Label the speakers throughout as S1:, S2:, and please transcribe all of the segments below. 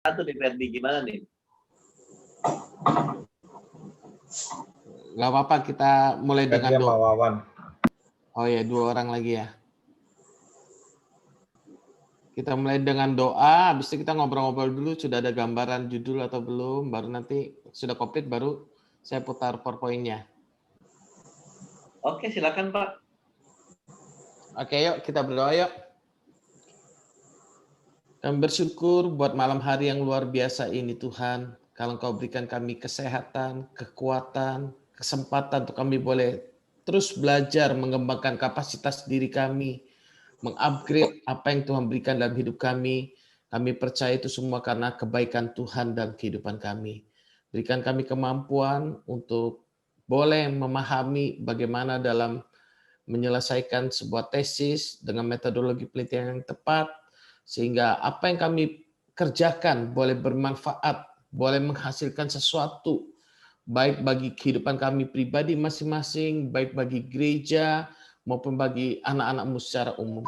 S1: satu nih Ferdi, gimana nih?
S2: Nggak apa-apa, kita mulai dengan
S3: Ferdi sama Wawan.
S2: Oh ya, 2 orang lagi ya. Kita mulai dengan doa, habis itu kita ngobrol-ngobrol dulu, sudah ada gambaran judul atau belum, baru nanti sudah komplit, baru saya putar PowerPoint-nya.
S1: Oke, silakan Pak.
S2: Oke, yuk kita berdoa yuk. Kami bersyukur buat malam hari yang luar biasa ini Tuhan. Kalau Engkau berikan kami kesehatan, kekuatan, kesempatan untuk kami boleh terus belajar mengembangkan kapasitas diri kami, mengupgrade apa yang Tuhan berikan dalam hidup kami. Kami percaya itu semua karena kebaikan Tuhan dalam kehidupan kami. Berikan kami kemampuan untuk boleh memahami bagaimana dalam menyelesaikan sebuah tesis dengan metodologi penelitian yang tepat, sehingga apa yang kami kerjakan boleh bermanfaat, boleh menghasilkan sesuatu, baik bagi kehidupan kami pribadi masing-masing, baik bagi gereja, maupun bagi anak-anak-Mu secara umum.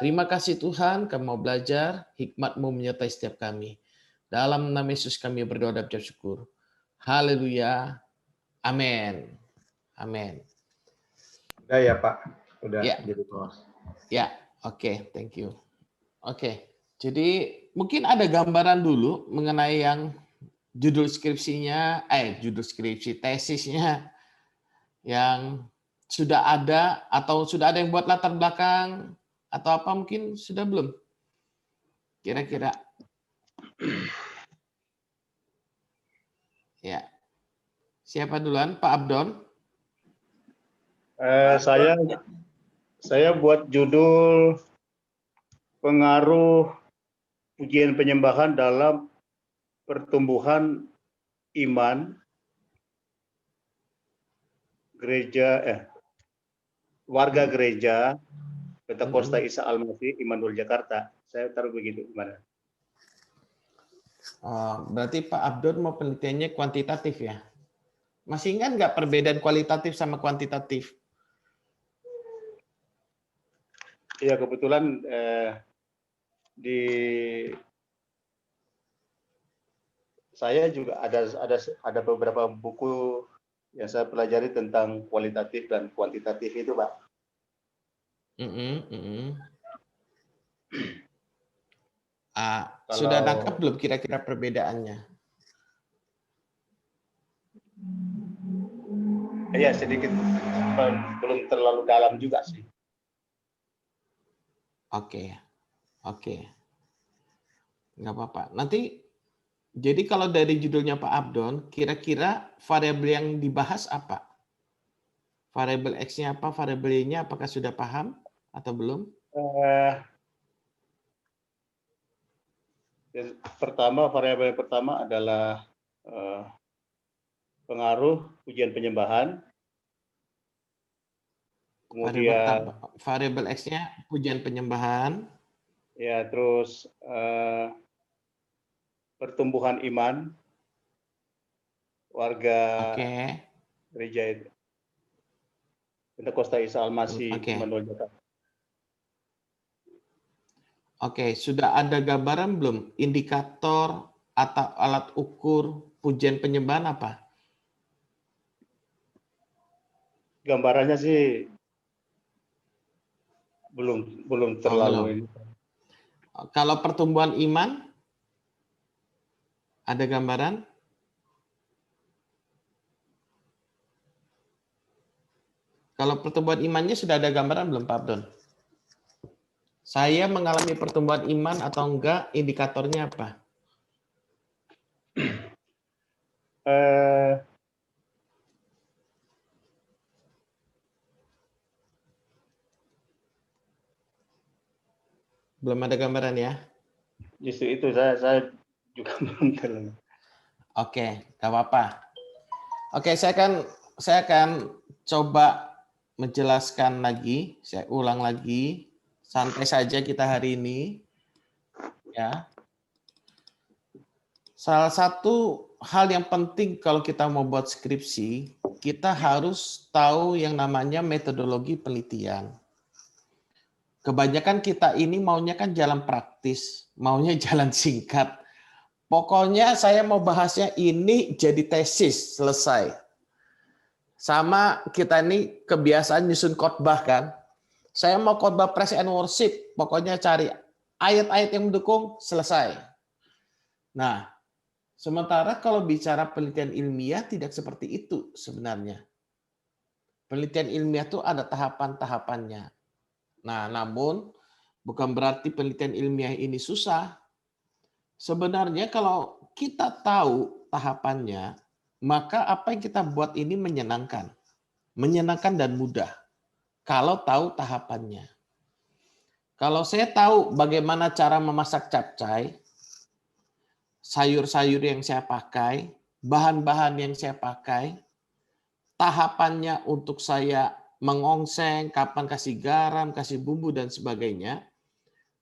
S2: Terima kasih Tuhan, kami mau belajar, hikmat-Mu menyertai setiap kami. Dalam nama Yesus kami berdoa dan ucap syukur. Haleluya. Amin. Amin.
S3: Udah ya Pak, udah
S2: Ya.
S3: jadi bos.
S2: Ya, oke, thank you. Oke, jadi mungkin ada gambaran dulu mengenai yang judul skripsinya, judul skripsi, tesisnya yang sudah ada atau sudah ada yang buat latar belakang atau apa mungkin sudah belum? Kira-kira. Ya. Siapa duluan? Pak Abdon?
S4: Saya buat judul pengaruh pujian penyembahan dalam pertumbuhan iman warga gereja Pentakosta Isa Al-Masih Immanuel Jakarta. Saya taruh begitu, gimana?
S2: Berarti Pak Abdon mau penelitiannya kuantitatif ya? Masih ingat nggak perbedaan kualitatif sama kuantitatif?
S4: Iya, kebetulan di saya juga ada beberapa buku yang saya pelajari tentang kualitatif dan kuantitatif itu, Pak.
S2: Sudah nangkap belum kira-kira perbedaannya?
S4: Ya, sedikit, belum terlalu dalam juga sih.
S2: Oke. Nggak apa-apa. Nanti, jadi kalau dari judulnya Pak Abdon, kira-kira variabel yang dibahas apa? Variabel X-nya apa, variabel Y-nya apakah sudah paham atau belum?
S4: Variabel yang pertama adalah pengaruh pujian penyembahan. Kemudian
S2: variabel X-nya pujian penyembahan.
S4: Ya, terus pertumbuhan iman warga gereja Pentakosta Isa Al-Masih Immanuel Jakarta.
S2: Oke, sudah ada gambaran belum indikator atau alat ukur pujian penyembahan apa?
S4: Gambarannya sih belum terlalu ini.
S2: Kalau pertumbuhan iman ada gambaran? Kalau pertumbuhan imannya sudah ada gambaran belum Pak Abdon? Saya mengalami pertumbuhan iman atau enggak, indikatornya apa? Belum ada gambaran ya?
S4: Justru itu saya juga belum terlalu.
S2: Oke, nggak apa-apa. Oke, saya akan coba menjelaskan lagi. Saya ulang lagi. Santai saja kita hari ini. Ya. Salah satu hal yang penting kalau kita mau buat skripsi, kita harus tahu yang namanya metodologi penelitian. Kebanyakan kita ini maunya kan jalan praktis, maunya jalan singkat, Pokoknya saya mau bahasnya ini jadi tesis selesai. Sama kita ini kebiasaan nyusun khotbah kan. Saya mau khotbah praise and worship, pokoknya cari ayat-ayat yang mendukung, selesai. Nah, sementara kalau bicara penelitian ilmiah tidak seperti itu sebenarnya. Penelitian ilmiah itu ada tahapan-tahapannya. Nah, namun bukan berarti penelitian ilmiah ini susah. Sebenarnya kalau kita tahu tahapannya, maka apa yang kita buat ini menyenangkan. Menyenangkan dan mudah. Kalau tahu tahapannya. Kalau saya tahu bagaimana cara memasak capcay, sayur-sayur yang saya pakai, bahan-bahan yang saya pakai, tahapannya untuk saya mengongseng, kapan kasih garam, kasih bumbu, dan sebagainya,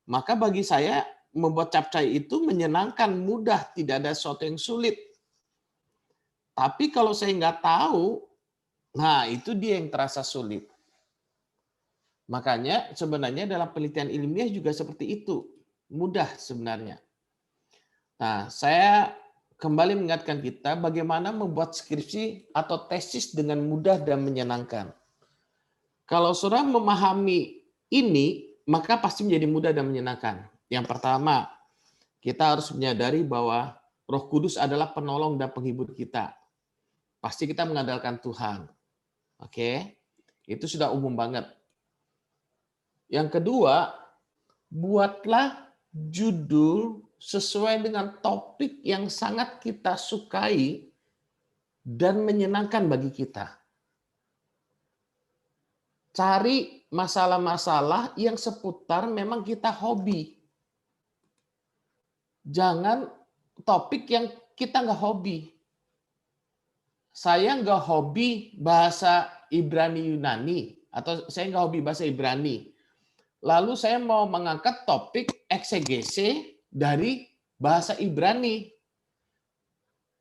S2: maka bagi saya membuat capcay itu menyenangkan, mudah, tidak ada sesuatu yang sulit. Tapi kalau saya nggak tahu, nah itu dia yang terasa sulit. Makanya sebenarnya dalam penelitian ilmiah juga seperti itu. Mudah sebenarnya. Nah, saya kembali mengingatkan kita bagaimana membuat skripsi atau tesis dengan mudah dan menyenangkan. Kalau saudara memahami ini, maka pasti menjadi mudah dan menyenangkan. Yang pertama, kita harus menyadari bahwa Roh Kudus adalah penolong dan penghibur kita. Pasti kita mengandalkan Tuhan. Oke? Itu sudah umum banget. Yang kedua, buatlah judul sesuai dengan topik yang sangat kita sukai dan menyenangkan bagi kita. Cari masalah-masalah yang seputar memang kita hobi. Jangan topik yang kita nggak hobi. Saya nggak hobi bahasa Ibrani Yunani, atau saya nggak hobi bahasa Ibrani. Lalu saya mau mengangkat topik eksegese dari bahasa Ibrani.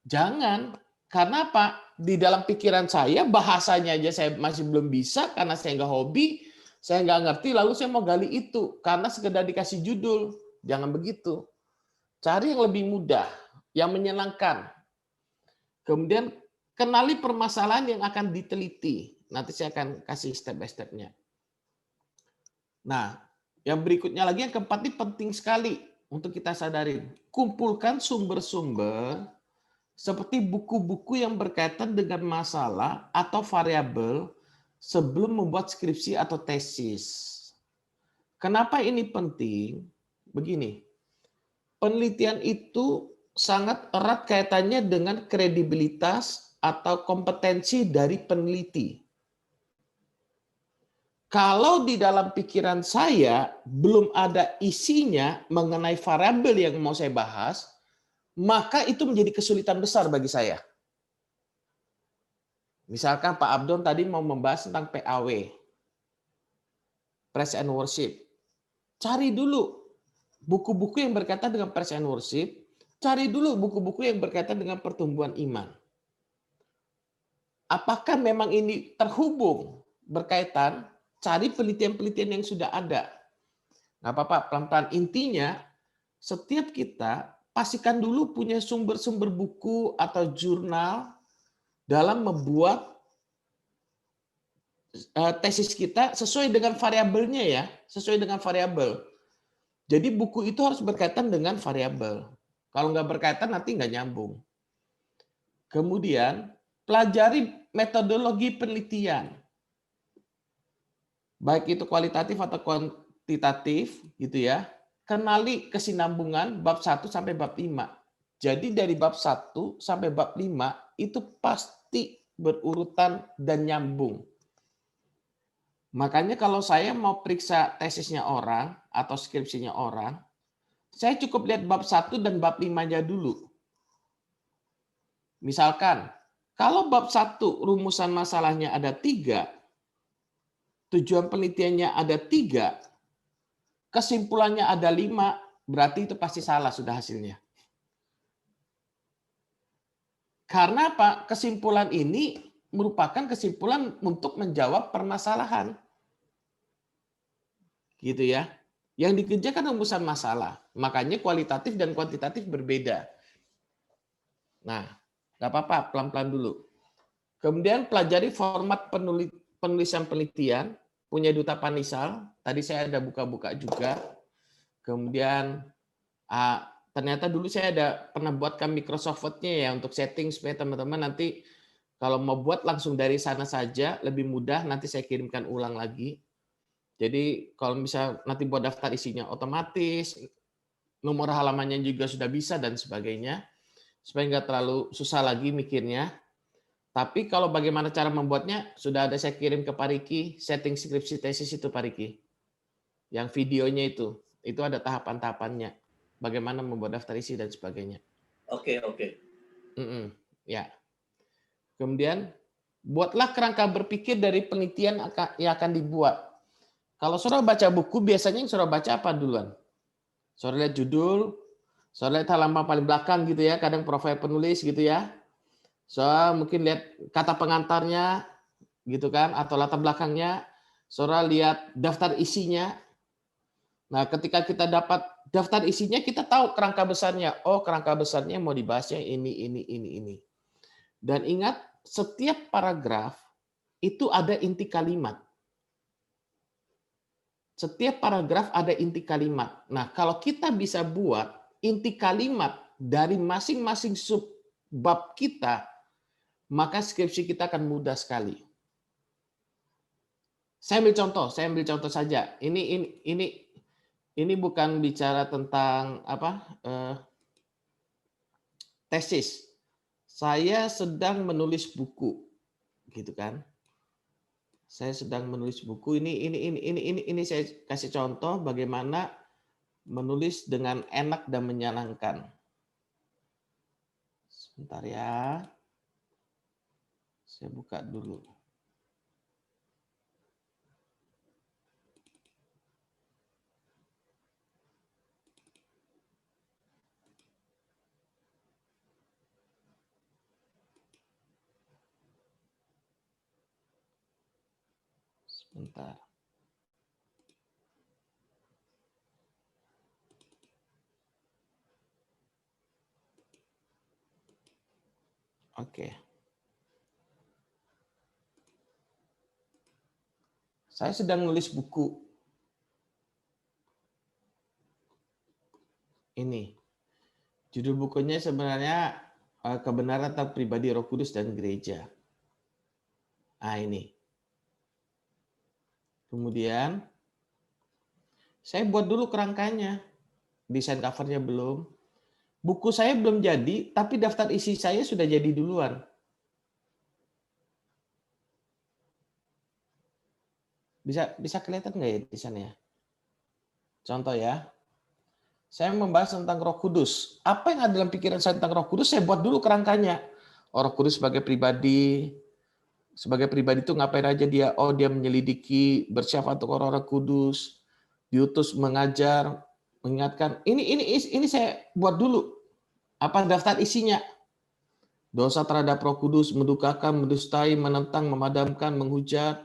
S2: Jangan. Karena apa? Di dalam pikiran saya, bahasanya aja saya masih belum bisa karena saya nggak hobi, saya nggak ngerti, lalu saya mau gali itu. Karena sekedar dikasih judul. Jangan begitu. Cari yang lebih mudah, yang menyenangkan. Kemudian kenali permasalahan yang akan diteliti. Nanti saya akan kasih step by step-nya. Nah, yang berikutnya lagi, yang keempat ini penting sekali untuk kita sadari. Kumpulkan sumber-sumber seperti buku-buku yang berkaitan dengan masalah atau variabel sebelum membuat skripsi atau tesis. Kenapa ini penting? Begini, penelitian itu sangat erat kaitannya dengan kredibilitas atau kompetensi dari peneliti. Kalau di dalam pikiran saya belum ada isinya mengenai variabel yang mau saya bahas, maka itu menjadi kesulitan besar bagi saya. Misalkan Pak Abdon tadi mau membahas tentang PAW, Praise and Worship. Cari dulu buku-buku yang berkaitan dengan Praise and Worship, cari dulu buku-buku yang berkaitan dengan pertumbuhan iman. Apakah memang ini terhubung, berkaitan? Cari penelitian-penelitian yang sudah ada. Nggak apa-apa, pelan-pelan. Intinya, setiap kita pastikan dulu punya sumber-sumber buku atau jurnal dalam membuat tesis kita sesuai dengan variabelnya ya, sesuai dengan variabel. Jadi buku itu harus berkaitan dengan variabel. Kalau nggak berkaitan nanti nggak nyambung. Kemudian pelajari metodologi penelitian, baik itu kualitatif atau kuantitatif, gitu ya. Kenali kesinambungan bab 1 sampai bab 5. Jadi dari bab 1 sampai bab 5 itu pasti berurutan dan nyambung. Makanya kalau saya mau periksa tesisnya orang atau skripsinya orang, saya cukup lihat bab 1 dan bab 5-nya dulu. Misalkan, kalau bab 1 rumusan masalahnya ada 3, tujuan penelitiannya ada 3, kesimpulannya ada 5, berarti itu pasti salah sudah hasilnya. Karena apa? Kesimpulan ini merupakan kesimpulan untuk menjawab permasalahan. Gitu ya. Yang dikerjakan rumusan masalah. Makanya kualitatif dan kuantitatif berbeda. Nah, nggak apa-apa, pelan-pelan dulu. Kemudian pelajari format penulisan penelitian, punya Duta Panisal. Tadi saya ada buka-buka juga. Kemudian ternyata dulu saya ada pernah buatkan Microsoft Word-nya ya untuk setting supaya teman-teman nanti kalau mau buat langsung dari sana saja lebih mudah. Nanti saya kirimkan ulang lagi. Jadi kalau bisa nanti buat daftar isinya otomatis, nomor halamannya juga sudah bisa dan sebagainya, supaya nggak terlalu susah lagi mikirnya. Tapi kalau bagaimana cara membuatnya, sudah ada saya kirim ke Pak Riki, setting skripsi tesis itu Pak Riki. Yang videonya itu ada tahapan-tahapannya. Bagaimana membuat daftar isi dan sebagainya.
S1: Oke.
S2: Ya. Kemudian, buatlah kerangka berpikir dari penelitian yang akan dibuat. Kalau saudara baca buku, biasanya yang saudara baca apa duluan? Saudara lihat judul, saudara lihat halaman paling belakang gitu ya, kadang profil penulis gitu ya. Soal mungkin lihat kata pengantarnya gitu kan, atau latar belakangnya. Saudara lihat daftar isinya. Nah, ketika kita dapat daftar isinya, kita tahu kerangka besarnya. Oh, kerangka besarnya mau dibahasnya ini. Dan ingat, setiap paragraf itu ada inti kalimat. Setiap paragraf ada inti kalimat. Nah, kalau kita bisa buat inti kalimat dari masing-masing subbab kita, maka skripsi kita akan mudah sekali. Saya ambil contoh saja. Ini bukan bicara tentang tesis. Saya sedang menulis buku, gitu kan? Saya sedang menulis buku. Ini saya kasih contoh bagaimana menulis dengan enak dan menyenangkan. Sebentar ya. Saya buka dulu. Sebentar. Oke. Saya sedang nulis buku. Ini. Judul bukunya sebenarnya Kebenaran tentang Pribadi Roh Kudus dan Gereja. Ah, ini. Kemudian saya buat dulu kerangkanya. Desain covernya belum. Buku saya belum jadi, tapi daftar isi saya sudah jadi duluan. Bisa kelihatan nggak ya di sana ya? Contoh ya. Saya membahas tentang Roh Kudus. Apa yang ada dalam pikiran saya tentang Roh Kudus, saya buat dulu kerangkanya. Roh Kudus sebagai pribadi itu ngapain aja dia? Oh, dia menyelidiki, bersyafaat untuk orang-orang kudus, diutus mengajar, mengingatkan. Ini saya buat dulu. Apa daftar isinya? Dosa terhadap Roh Kudus, mendukakan, mendustai, menentang, memadamkan, menghujat.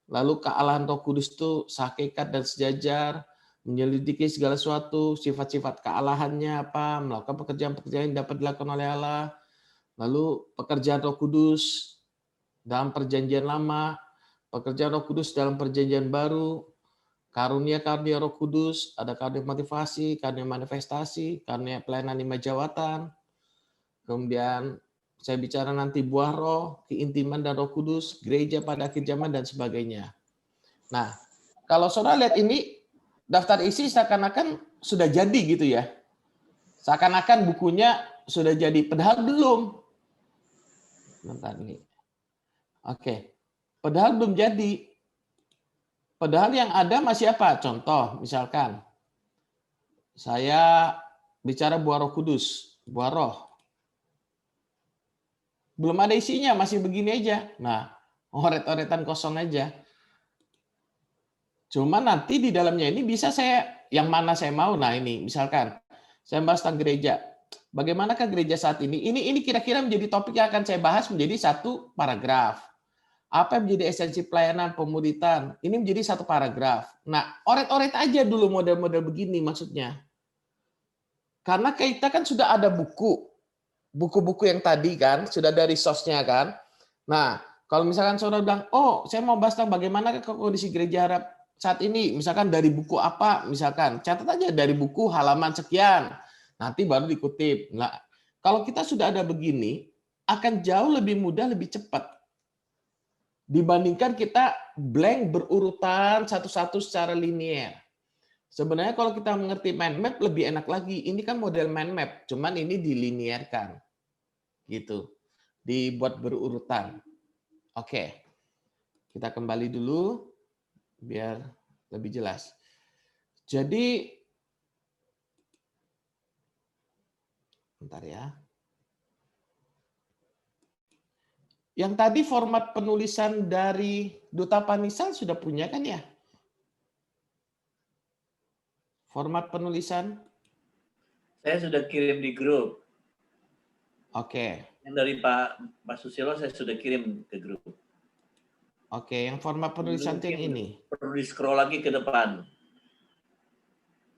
S2: Lalu kealahan Roh Kudus itu sehakikat dan sejajar, menyelidiki segala sesuatu, sifat-sifat kealahannya apa, melakukan pekerjaan-pekerjaan yang dapat dilakukan oleh Allah. Lalu pekerjaan Roh Kudus dalam perjanjian lama, pekerjaan Roh Kudus dalam perjanjian baru, karunia-karunia Roh Kudus, ada karunia motivasi, karunia manifestasi, karunia pelayanan lima jawatan. Kemudian saya bicara nanti buah roh, keintiman dan Roh Kudus, gereja pada akhir zaman dan sebagainya. Nah, kalau saudara lihat ini daftar isi seakan-akan sudah jadi gitu ya. Seakan-akan bukunya sudah jadi, padahal belum. Bentar nih. Oke, padahal belum jadi. Padahal yang ada masih apa? Contoh, misalkan saya bicara buah Roh Kudus, buah roh. Belum ada isinya, masih begini aja. Nah, oret-oretan kosong aja. Cuma nanti di dalamnya ini bisa saya, yang mana saya mau. Nah ini, misalkan, saya bahas tentang gereja. Bagaimanakah gereja saat ini? Ini kira-kira menjadi topik yang akan saya bahas menjadi satu paragraf. Apa yang menjadi esensi pelayanan pemuritan? Ini menjadi satu paragraf. Nah, oret-oret aja dulu model-model begini maksudnya. Karena kita kan sudah ada buku. buku-buku yang tadi kan, sudah ada resource-nya kan. Nah, kalau misalkan saudara bilang, oh saya mau bahas tentang bagaimana kondisi gereja Arab saat ini, misalkan dari buku apa, misalkan catat aja dari buku halaman sekian, nanti baru dikutip. Nah, kalau kita sudah ada begini, akan jauh lebih mudah, lebih cepat dibandingkan kita blank berurutan satu-satu secara linear. Sebenarnya kalau kita mengerti mind map lebih enak lagi. Ini kan model mind map, cuman ini dilinearkan, gitu, dibuat berurutan. Oke, kita kembali dulu biar lebih jelas. Jadi, bentar ya. Yang tadi format penulisan dari Duta Panisal sudah punya kan ya? Format penulisan?
S1: Saya sudah kirim di grup.
S2: Oke.
S1: Yang dari Pak Susilo saya sudah kirim ke grup.
S2: Oke, yang format penulisan itu yang ini.
S1: Perlu di scroll lagi ke depan.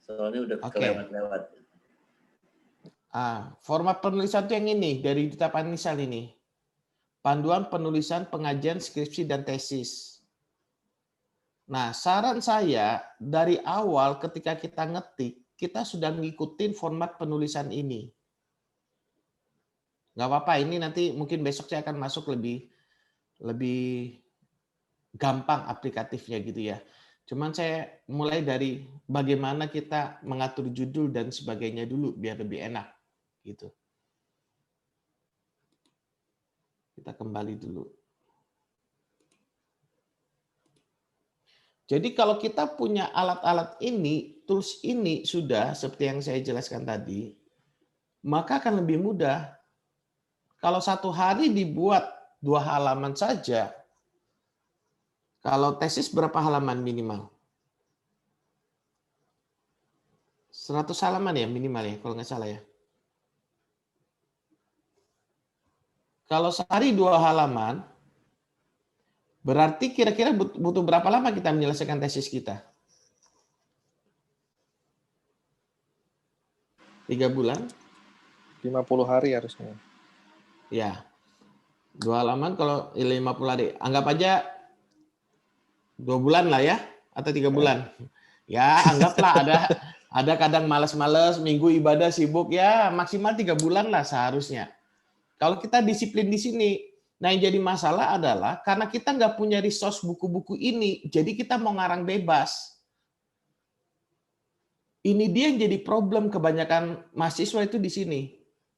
S1: Soalnya udah kelewat-lewat.
S2: Format penulisan itu yang ini dari Duta Panisal ini. Panduan penulisan pengajian skripsi dan tesis. Nah, saran saya dari awal ketika kita ngetik, kita sudah ngikutin format penulisan ini. Nggak apa-apa, ini nanti mungkin besok saya akan masuk lebih gampang aplikatifnya gitu ya. Cuman saya mulai dari bagaimana kita mengatur judul dan sebagainya dulu biar lebih enak gitu. Kita kembali dulu. Jadi kalau kita punya alat-alat ini, tools ini sudah seperti yang saya jelaskan tadi, maka akan lebih mudah. Kalau satu hari dibuat 2 halaman saja, kalau tesis berapa halaman minimal? 100 halaman ya minimal ya, kalau nggak salah ya. Kalau sehari 2 halaman, berarti kira-kira butuh berapa lama kita menyelesaikan tesis kita? 3 bulan?
S3: 50 hari harusnya.
S2: Ya. 2 halaman kalau 50 hari. Anggap aja 2 bulan lah ya, atau 3 bulan. Ya, anggaplah ada kadang malas-malas, minggu ibadah sibuk, ya maksimal 3 bulan lah seharusnya. Kalau kita disiplin di sini, nah yang jadi masalah adalah karena kita nggak punya resource buku-buku ini, jadi kita mau ngarang bebas. Ini dia yang jadi problem kebanyakan mahasiswa itu di sini.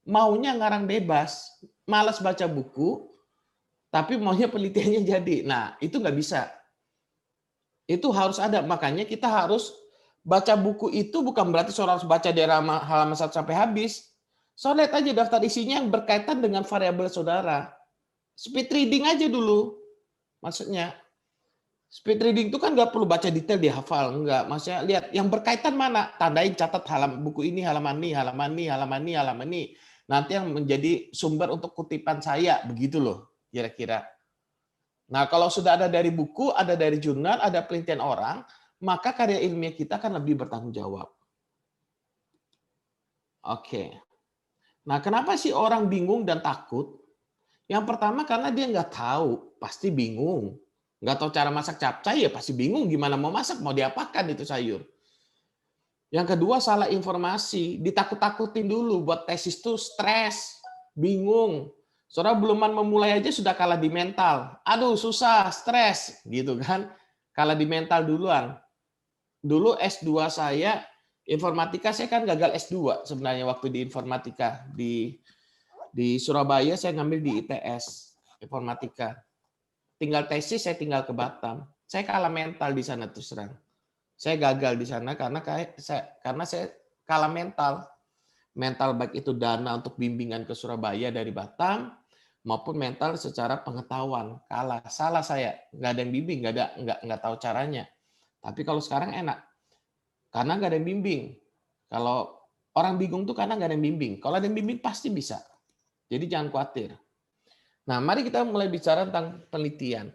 S2: Maunya ngarang bebas, malas baca buku, tapi maunya penelitiannya jadi. Nah, itu nggak bisa. Itu harus ada. Makanya kita harus baca buku itu bukan berarti saudara harus baca dari halaman 1 sampai habis. Saudara lihat aja daftar isinya yang berkaitan dengan variabel saudara. Speed reading aja dulu. Maksudnya, speed reading itu kan nggak perlu baca detail dihafal, enggak. Maksudnya lihat yang berkaitan mana, tandain, catat buku ini, halaman ini, halaman ini, halaman ini, halaman ini. Nanti yang menjadi sumber untuk kutipan saya, begitu loh, kira-kira. Nah, kalau sudah ada dari buku, ada dari jurnal, ada penelitian orang, maka karya ilmiah kita akan lebih bertanggung jawab. Oke. Nah, kenapa sih orang bingung dan takut? Yang pertama karena dia nggak tahu, pasti bingung. Nggak tahu cara masak capcay, ya pasti bingung gimana mau masak, mau diapakan itu sayur. Yang kedua salah informasi, ditakut-takutin dulu buat tesis tuh stres, bingung. Saudara belum memulai aja sudah kalah di mental. Aduh susah, stres, gitu kan. Kalah di mental duluan. Dulu S2 saya, informatika saya kan gagal S2 sebenarnya waktu di informatika. Di Surabaya saya ngambil di ITS, informatika. Tinggal tesis saya tinggal ke Batam. Saya kalah mental di sana terus terang. Saya gagal di sana karena saya kalah mental. Mental baik itu dana untuk bimbingan ke Surabaya dari Batam maupun mental secara pengetahuan. Kalah, salah saya. Nggak ada yang bimbing, nggak tahu caranya. Tapi kalau sekarang enak. Karena nggak ada yang bimbing. Kalau orang bingung tuh karena nggak ada yang bimbing. Kalau ada yang bimbing pasti bisa. Jadi jangan khawatir. Nah, mari kita mulai bicara tentang penelitian.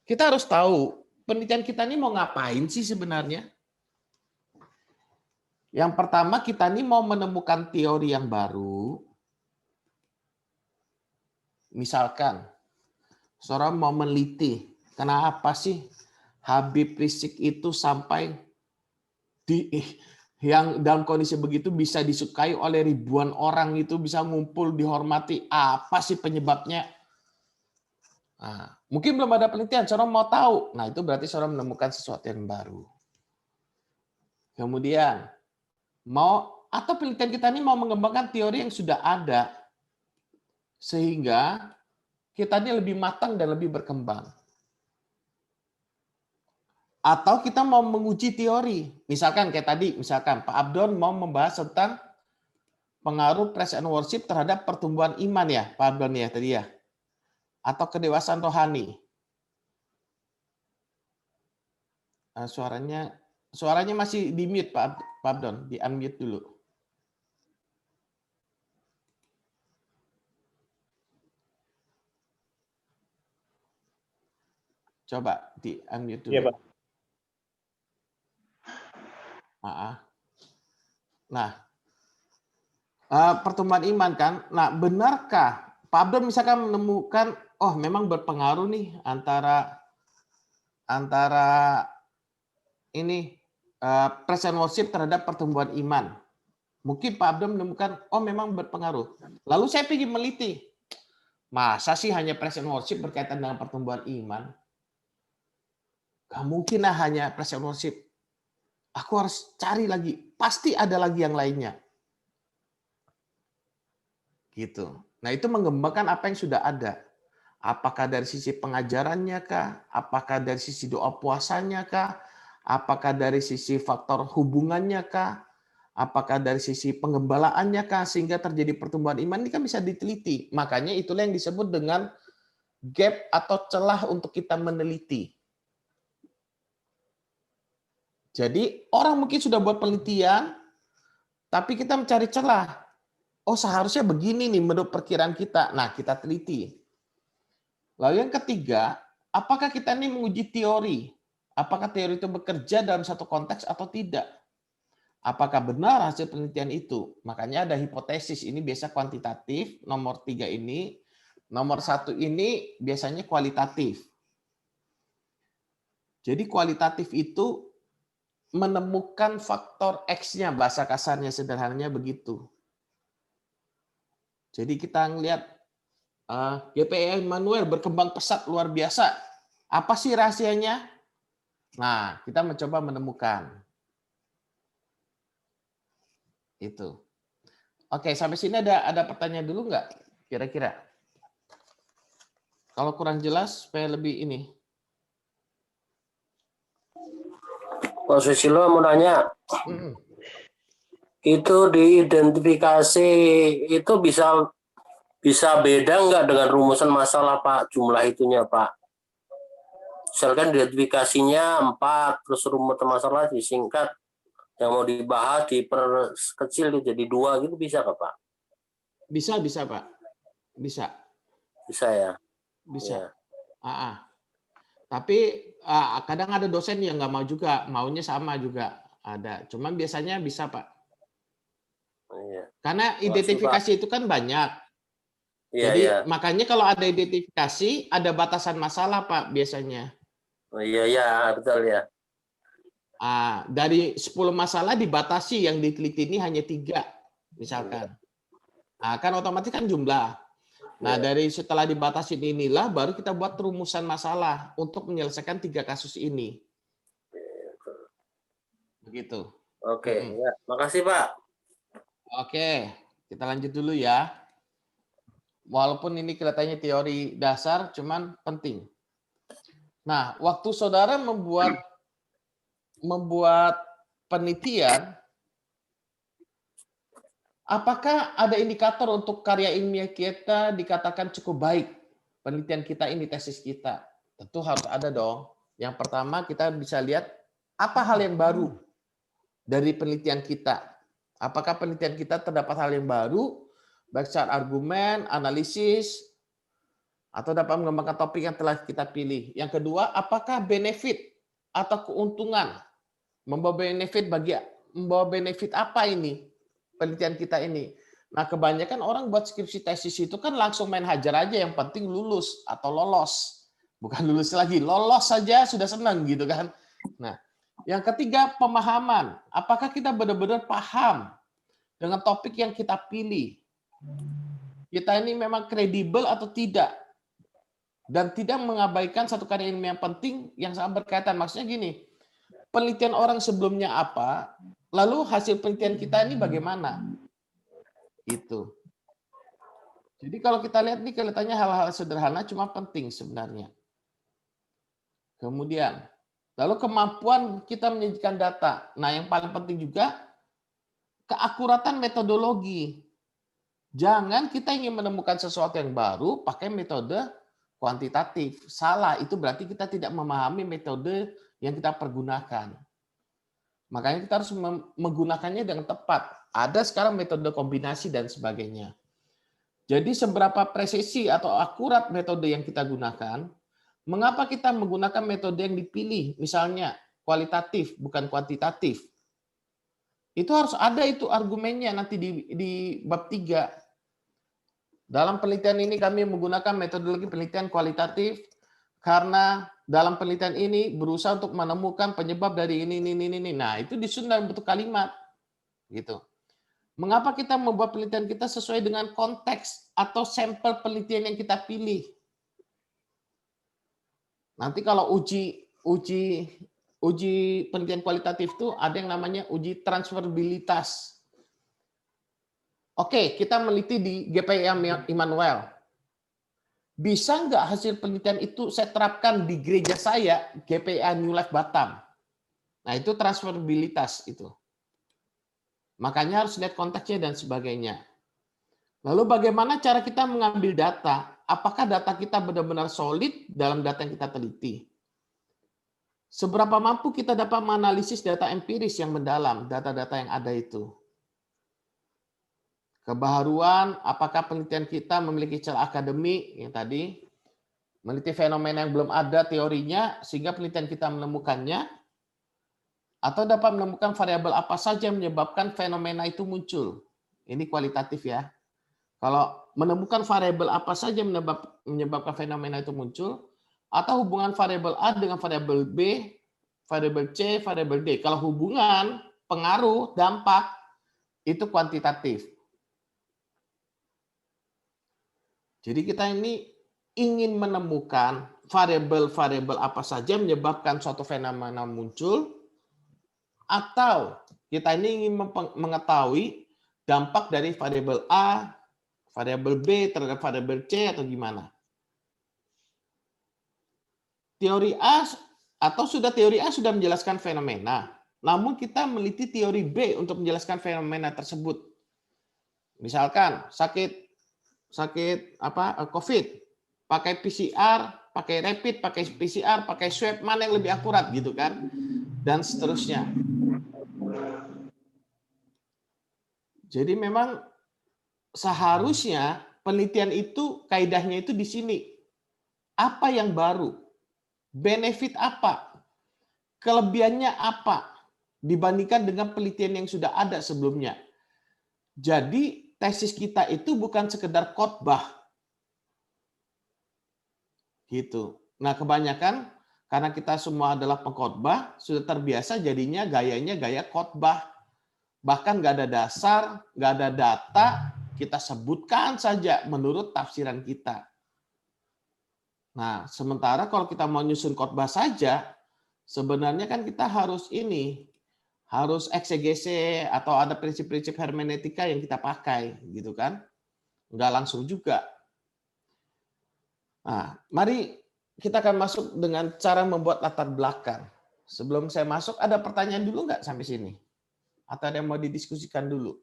S2: Kita harus tahu penelitian kita ini mau ngapain sih sebenarnya? Yang pertama kita ini mau menemukan teori yang baru Misalkan, saudara mau meneliti, kenapa sih Habib Rizik itu sampai yang dalam kondisi begitu bisa disukai oleh ribuan orang, itu bisa ngumpul, dihormati. Apa sih penyebabnya? Nah, mungkin belum ada penelitian, saudara mau tahu. Nah, itu berarti saudara menemukan sesuatu yang baru. Kemudian, atau penelitian kita ini mau mengembangkan teori yang sudah ada, sehingga kita ini lebih matang dan lebih berkembang. Atau kita mau menguji teori. Misalkan kayak tadi, misalkan Pak Abdon mau membahas tentang pengaruh praise and worship terhadap pertumbuhan iman ya, Pak Abdon ya tadi ya. Atau kedewasaan rohani. Suaranya masih di mute Pak Abdon, di unmute dulu. Coba di unmute dulu.
S4: Iya, Pak.
S2: Nah, pertumbuhan iman kan. Nah, benarkah Pak Abdon misalkan menemukan, oh memang berpengaruh nih antara ini praise and worship terhadap pertumbuhan iman. Mungkin Pak Abdon menemukan, oh memang berpengaruh. Lalu saya pergi meliti, masa sih hanya praise and worship berkaitan dengan pertumbuhan iman? Gak mungkin lah hanya praise and worship. Aku harus cari lagi. Pasti ada lagi yang lainnya. Gitu. Nah, itu mengembangkan apa yang sudah ada. Apakah dari sisi pengajarannya kah? Apakah dari sisi doa puasanya kah? Apakah dari sisi faktor hubungannya kah? Apakah dari sisi pengembalaannya kah? Sehingga terjadi pertumbuhan iman, ini kan bisa diteliti. Makanya itulah yang disebut dengan gap atau celah untuk kita meneliti. Jadi orang mungkin sudah buat penelitian, tapi kita mencari celah. Oh seharusnya begini nih menurut perkiraan kita. Nah kita teliti. Lalu yang ketiga, apakah kita ini menguji teori? Apakah teori itu bekerja dalam satu konteks atau tidak? Apakah benar hasil penelitian itu? Makanya ada hipotesis, ini biasa kuantitatif, nomor 3 ini. Nomor 1 ini biasanya kualitatif. Jadi kualitatif itu menemukan faktor X-nya, bahasa kasarnya sederhananya begitu. Jadi kita ngelihat GPI Immanuel berkembang pesat luar biasa. Apa sih rahasianya? Nah, kita mencoba menemukan. Itu. Oke, sampai sini ada pertanyaan dulu nggak? Kira-kira. Kalau kurang jelas, supaya lebih ini.
S5: Pak Susilo mau nanya, itu diidentifikasi itu bisa beda nggak dengan rumusan masalah Pak, jumlah itunya Pak? Misalkan identifikasinya 4, terus rumus masalah disingkat, yang mau dibahas diperkecil jadi 2 gitu, bisa nggak Pak?
S2: Bisa Pak. Bisa.
S5: Bisa ya?
S2: Bisa. Ya. Tapi kadang ada dosen yang nggak mau juga, maunya sama juga ada. Cuman biasanya bisa Pak.
S5: Iya.
S2: Karena identifikasi itu kan banyak.
S5: Iya,
S2: Jadi
S5: iya.
S2: makanya kalau ada identifikasi, ada batasan masalah Pak biasanya.
S5: Iya, betul ya.
S2: Dari 10 masalah dibatasi, yang diteliti ini hanya 3 misalkan. Kan otomatis kan jumlah. Nah, dari setelah dibatasi inilah baru kita buat rumusan masalah untuk menyelesaikan 3 kasus ini. Begitu.
S5: Oke, ya. Makasih Pak.
S2: Oke, kita lanjut dulu ya. Walaupun ini kelihatannya teori dasar, cuman penting. Nah, waktu saudara membuat penelitian, apakah ada indikator untuk karya ilmiah kita dikatakan cukup baik? Penelitian kita ini, tesis kita. Tentu harus ada dong. Yang pertama kita bisa lihat apa hal yang baru dari penelitian kita. Apakah penelitian kita terdapat hal yang baru, baik secara argumen, analisis, atau dapat mengembangkan topik yang telah kita pilih. Yang kedua, apakah benefit atau keuntungan? Membawa benefit apa ini? Penelitian kita ini Nah, kebanyakan orang buat skripsi tesis itu kan langsung main hajar aja, yang penting lulus atau lolos. Bukan lulus lagi, lolos saja sudah senang gitu kan. Nah, yang ketiga pemahaman. Apakah kita benar-benar paham dengan topik yang kita pilih? Kita ini memang kredibel atau tidak? Dan tidak mengabaikan satu karya ilmiah yang penting yang sangat berkaitan. Maksudnya gini, penelitian orang sebelumnya apa, lalu hasil penelitian kita ini bagaimana? Itu. Jadi kalau kita lihat nih kelihatannya hal-hal sederhana cuma penting sebenarnya. Kemudian, lalu kemampuan kita menyajikan data. Nah, yang paling penting juga keakuratan metodologi. Jangan kita ingin menemukan sesuatu yang baru pakai metode kuantitatif. Salah, itu berarti kita tidak memahami metode yang kita pergunakan. Makanya kita harus menggunakannya dengan tepat. Ada sekarang metode kombinasi dan sebagainya. Jadi seberapa presisi atau akurat metode yang kita gunakan, mengapa kita menggunakan metode yang dipilih, misalnya kualitatif bukan kuantitatif. Itu harus ada itu argumennya nanti di bab 3. Dalam penelitian ini kami menggunakan metodologi penelitian kualitatif karena dalam penelitian ini berusaha untuk menemukan penyebab dari ini. Nah, itu disusun dalam bentuk kalimat. Gitu. Mengapa kita membuat penelitian kita sesuai dengan konteks atau sampel penelitian yang kita pilih? Nanti kalau uji penelitian kualitatif itu ada yang namanya uji transferabilitas. Oke, kita meneliti di GPIA Immanuel. Bisa nggak hasil penelitian itu saya terapkan di gereja saya, GPIA New Life Batam? Nah, itu transferabilitas itu. Makanya harus lihat konteksnya dan sebagainya. Lalu bagaimana cara kita mengambil data? Apakah data kita benar-benar solid dalam data yang kita teliti? Seberapa mampu kita dapat menganalisis data empiris yang mendalam, data-data yang ada itu? Kebaharuan, apakah penelitian kita memiliki celah akademik yang tadi, meneliti fenomena yang belum ada teorinya sehingga penelitian kita menemukannya, atau dapat menemukan variabel apa saja yang menyebabkan fenomena itu muncul. Ini kualitatif ya. Kalau menemukan variabel apa saja yang menyebabkan fenomena itu muncul, atau hubungan variabel A dengan variabel B, variabel C, variabel D. Kalau hubungan, pengaruh, dampak, itu kuantitatif. Jadi kita ini ingin menemukan variabel-variabel apa saja yang menyebabkan suatu fenomena muncul, atau kita ini ingin mengetahui dampak dari variabel A, variabel B terhadap variabel C atau gimana. Teori A atau teori A sudah menjelaskan fenomena, namun kita meneliti teori B untuk menjelaskan fenomena tersebut. Misalkan sakit COVID, pakai PCR, pakai rapid, pakai PCR, pakai swab, mana yang lebih akurat gitu kan, dan seterusnya. Jadi memang seharusnya penelitian itu kaidahnya itu di sini. Apa yang baru? Benefit apa? Kelebihannya apa dibandingkan dengan penelitian yang sudah ada sebelumnya? Jadi tesis kita itu bukan sekedar khotbah. Gitu. Nah, kebanyakan karena kita semua adalah pengkhotbah, sudah terbiasa jadinya gayanya gaya khotbah. Bahkan nggak ada dasar, nggak ada data, kita sebutkan saja menurut tafsiran kita. Nah, sementara kalau kita mau nyusun khotbah saja, sebenarnya kan kita harus eksegese atau ada prinsip-prinsip hermeneutika yang kita pakai, gitu kan? Nggak langsung juga. Nah, mari kita akan masuk dengan cara membuat latar belakang. Sebelum saya masuk, ada pertanyaan dulu nggak sampai sini? Atau ada yang mau didiskusikan dulu?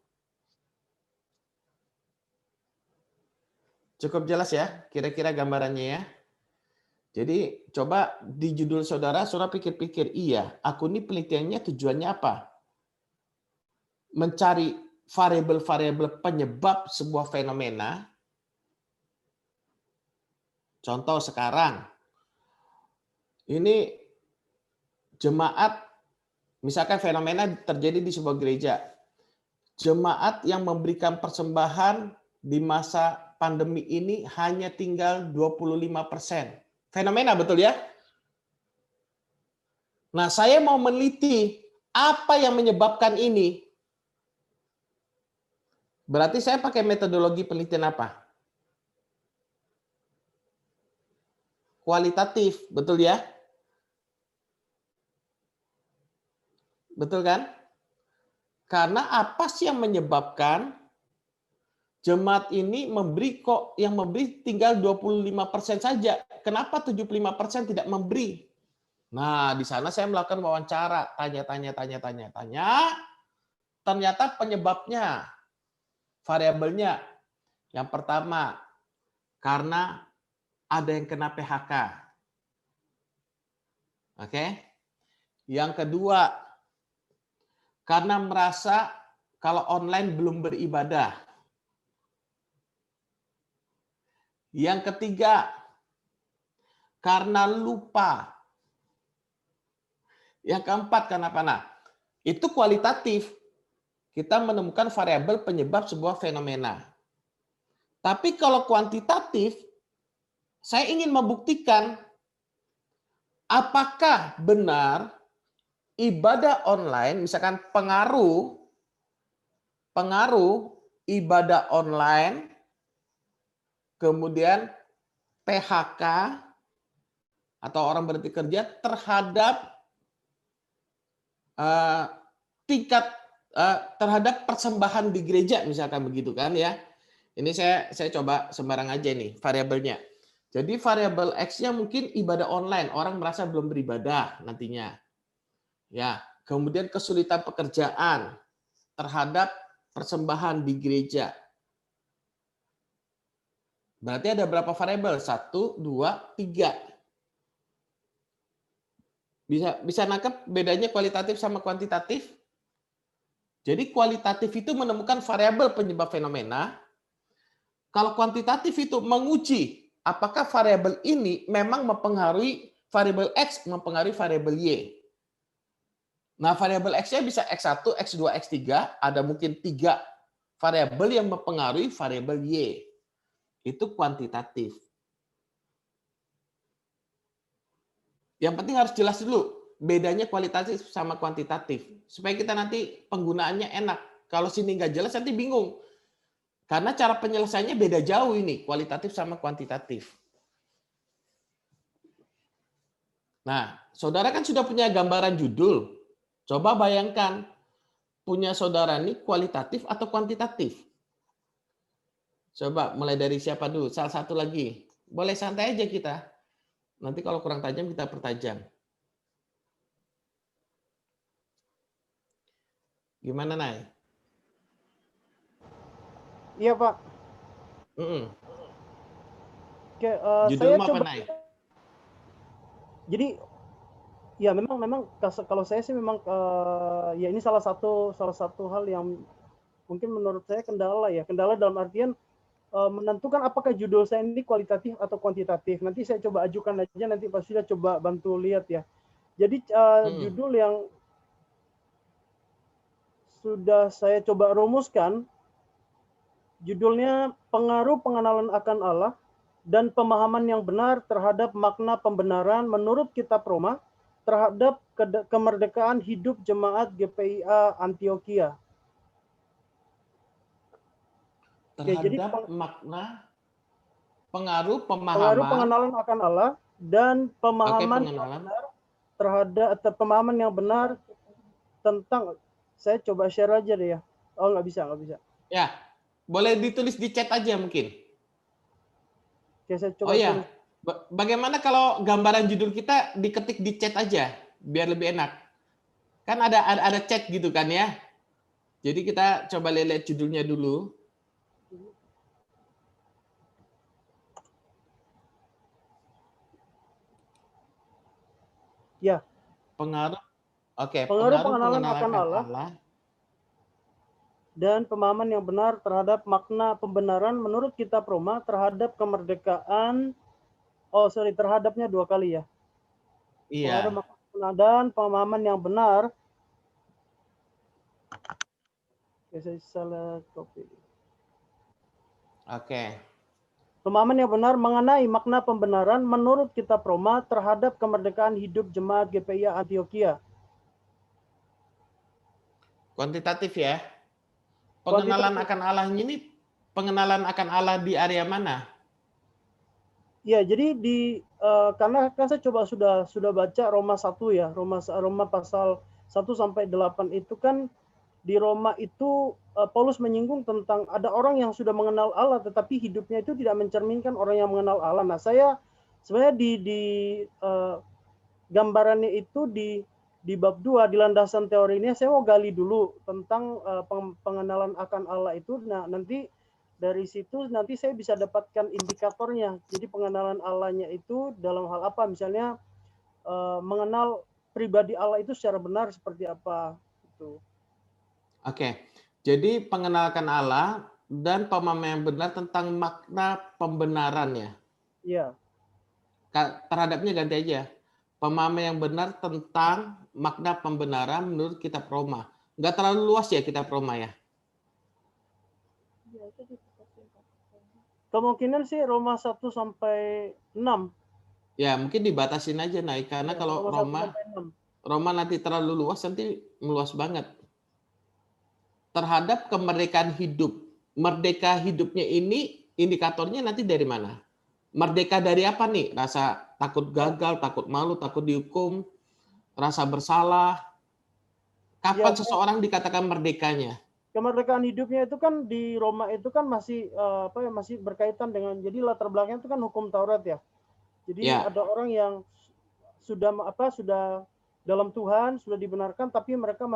S2: Cukup jelas ya, kira-kira gambarannya ya. Jadi coba di judul saudara pikir-pikir, iya, aku ini penelitiannya tujuannya apa? Mencari variabel-variabel penyebab sebuah fenomena. Contoh sekarang, ini jemaat, misalkan fenomena terjadi di sebuah gereja. jemaat yang memberikan persembahan di masa pandemi ini hanya tinggal 25%. Fenomena betul ya? Nah, saya mau meneliti apa yang menyebabkan ini. Berarti saya pakai metodologi penelitian apa? Kualitatif, betul ya? Betul kan? Karena apa sih yang menyebabkan jemaat ini memberi yang memberi tinggal 25% saja? Kenapa 75% tidak memberi? Nah, di sana saya melakukan wawancara, tanya. Ternyata penyebabnya, variabelnya. Yang pertama, karena ada yang kena PHK. Oke? Yang kedua, karena merasa kalau online belum beribadah. Yang ketiga, karena lupa. Yang keempat, kenapa? Nah, itu kualitatif. Kita menemukan variabel penyebab sebuah fenomena. Tapi kalau kuantitatif, saya ingin membuktikan apakah benar ibadah online, misalkan pengaruh ibadah online, kemudian PHK atau orang berhenti kerja terhadap terhadap persembahan di gereja, misalkan begitu kan ya. Ini saya coba sembarang aja nih variabelnya. Jadi variabel X-nya mungkin ibadah online, orang merasa belum beribadah nantinya. Ya, kemudian kesulitan pekerjaan terhadap persembahan di gereja. Berarti ada berapa variabel? 1, 2, 3. Bisa nangkep bedanya kualitatif sama kuantitatif? Jadi kualitatif itu menemukan variabel penyebab fenomena. Kalau kuantitatif itu menguji apakah variabel ini memang mempengaruhi variabel X, mempengaruhi variabel Y. Nah, variabel X-nya bisa X1, X2, X3, ada mungkin 3 variabel yang mempengaruhi variabel Y. Itu kuantitatif. Yang penting harus jelas dulu bedanya kualitatif sama kuantitatif. Supaya kita nanti penggunaannya enak. Kalau sini nggak jelas nanti bingung. Karena cara penyelesaiannya beda jauh ini, kualitatif sama kuantitatif. Nah, saudara kan sudah punya gambaran judul. Coba bayangkan, punya saudara ini kualitatif atau kuantitatif? Coba mulai dari siapa dulu? Salah satu lagi. Boleh santai aja kita. Nanti kalau kurang tajam kita pertajam. Gimana, Nay?
S6: Iya, Pak. Oke,
S2: Judul
S6: saya
S2: apa,
S6: coba.
S2: Nay?
S6: Jadi ya memang kalau saya sih memang ya ini salah satu hal yang mungkin menurut saya kendala ya. Kendala dalam artian menentukan apakah judul saya ini kualitatif atau kuantitatif. Nanti saya coba ajukan aja, nanti Pak Sudah coba bantu lihat ya. Jadi judul yang sudah saya coba rumuskan, judulnya Pengaruh Pengenalan akan Allah dan Pemahaman yang Benar terhadap Makna Pembenaran menurut Kitab Roma terhadap kemerdekaan hidup jemaat GPIA Antioquia.
S2: Terhadap
S6: jadi
S2: makna, pengaruh
S6: pengenalan akan Allah dan pemahaman yang benar terhadap pemahaman yang benar tentang, saya coba share aja deh ya. Oh, nggak bisa.
S2: Ya, boleh ditulis di chat aja mungkin.
S6: Oke, saya coba
S2: tulis. Bagaimana kalau gambaran judul kita diketik di chat aja, biar lebih enak. Kan ada chat gitu kan ya. Jadi kita coba lihat judulnya dulu.
S6: Ya.
S2: Pengaruh
S6: pengenalan akan Allah dan pemahaman yang benar terhadap makna pembenaran menurut Kitab Roma terhadap kemerdekaan. Terhadapnya 2 kali ya.
S2: Iya.
S6: Dan pemahaman yang benar Ya, saya salah copy.
S2: Oke.
S6: Pemahaman yang benar mengenai makna pembenaran menurut Kitab Roma terhadap kemerdekaan hidup jemaat GPI Antioquia.
S2: Kuantitatif ya. Pengenalan akan Allah ini pengenalan akan Allah di area mana?
S6: Ya, jadi karena kan saya coba sudah baca Roma 1 ya, Roma pasal 1 sampai 8 itu kan di Roma itu Paulus menyinggung tentang ada orang yang sudah mengenal Allah tetapi hidupnya itu tidak mencerminkan orang yang mengenal Allah. Nah, saya sebenarnya di gambarannya itu di bab 2 di landasan teori ini saya mau gali dulu tentang pengenalan akan Allah itu. Nah, nanti dari situ nanti saya bisa dapatkan indikatornya. Jadi pengenalan Allahnya itu dalam hal apa? Misalnya mengenal pribadi Allah itu secara benar seperti apa gitu.
S2: Oke. Jadi pengenalan Allah dan pemahaman yang benar tentang makna pembenarannya.
S6: Iya.
S2: Terhadapnya ganti aja. Pemahaman yang benar tentang makna pembenaran menurut Kitab Roma. Nggak terlalu luas ya Kitab Roma ya?
S6: Kemungkinan sih Roma 1 sampai 6.
S2: Ya, mungkin dibatasin aja naik karena
S6: Ya,
S2: kalau
S6: Roma 1 sampai 6.
S2: Roma nanti terlalu luas nanti meluas banget. Terhadap kemerdekaan hidup. Merdeka hidupnya ini indikatornya nanti dari mana? Merdeka dari apa nih? Rasa takut gagal, takut malu, takut dihukum, rasa bersalah. Kapan
S6: Ya,
S2: seseorang dikatakan merdekanya?
S6: kemerdekaan hidupnya itu kan di Roma itu kan masih masih berkaitan dengan, jadi latar belakangnya itu kan hukum Taurat ya. Jadi
S2: Ya.
S6: ada orang yang sudah sudah dalam Tuhan, sudah dibenarkan tapi mereka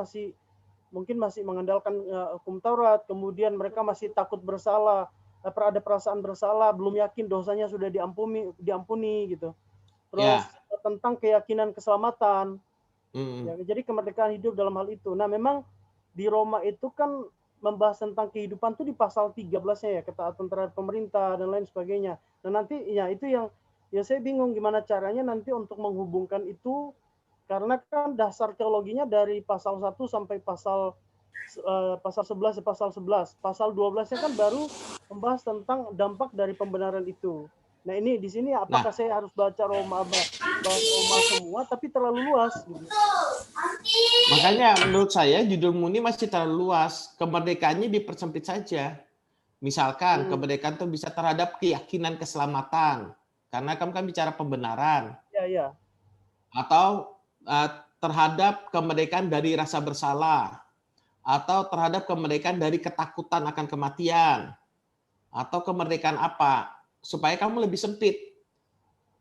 S6: mungkin masih mengandalkan hukum Taurat, kemudian mereka masih takut bersalah, ada perasaan bersalah, belum yakin dosanya sudah diampuni gitu. Terus tentang keyakinan keselamatan. Ya, jadi kemerdekaan hidup dalam hal itu. Nah, memang di Roma itu kan membahas tentang kehidupan tuh di pasal 13-nya ya, ketaatan terhadap pemerintah dan lain sebagainya. Nah, nanti ya itu yang ya saya bingung gimana caranya nanti untuk menghubungkan itu, karena kan dasar teologinya dari pasal 1 sampai pasal 11 pasal 11. Pasal 12-nya kan baru membahas tentang dampak dari pembenaran itu. Nah, ini di sini apakah saya harus baca Roma semua tapi terlalu luas gitu.
S2: Makanya menurut saya judulmu ini masih terlalu luas. Kemerdekaannya dipersempit saja. Misalkan kemerdekaan itu bisa terhadap keyakinan keselamatan. Karena kamu kan bicara pembenaran.
S6: Ya.
S2: Atau terhadap kemerdekaan dari rasa bersalah. Atau terhadap kemerdekaan dari ketakutan akan kematian. Atau kemerdekaan apa? Supaya kamu lebih sempit.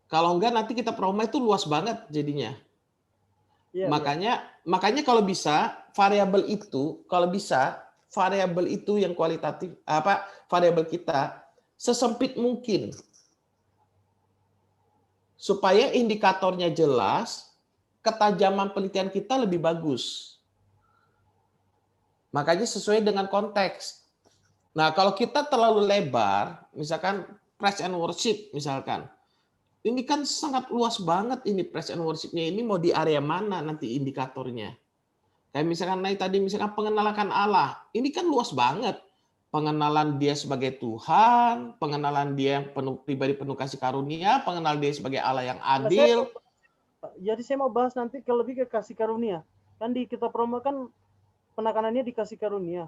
S2: Kalau enggak nanti Kitab Roma itu luas banget jadinya.
S6: Ya,
S2: makanya kalau bisa variabel itu yang kualitatif variabel kita sesempit mungkin supaya indikatornya jelas, ketajaman penelitian kita lebih bagus. Makanya sesuai dengan konteks. Nah, kalau kita terlalu lebar, misalkan praise and worship misalkan. Ini kan sangat luas banget ini praise and worship-nya, ini mau di area mana nanti indikatornya. Kayak misalkan tadi misalkan pengenalan Allah, ini kan luas banget. Pengenalan dia sebagai Tuhan, pengenalan dia pribadi penuh kasih karunia, pengenalan dia sebagai Allah yang adil.
S6: Jadi saya mau bahas nanti lebih ke kasih karunia. Kan di Kitab Roma kan penekanannya di kasih karunia.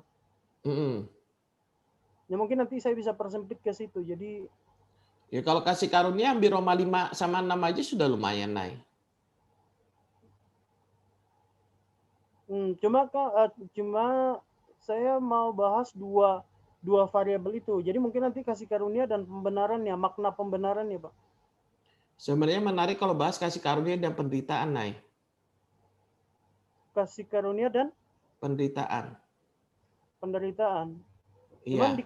S6: Ya mungkin nanti saya bisa persempit ke situ. Jadi
S2: ya kalau kasih karunia ambil Roma 5 sama 6 aja sudah lumayan naik.
S6: Cuma saya mau bahas dua variabel itu. Jadi mungkin nanti kasih karunia dan pembenarannya, makna pembenarannya, Pak.
S2: Sebenarnya menarik kalau bahas kasih karunia dan penderitaan, Nay.
S6: Kasih karunia dan
S2: penderitaan. Iya.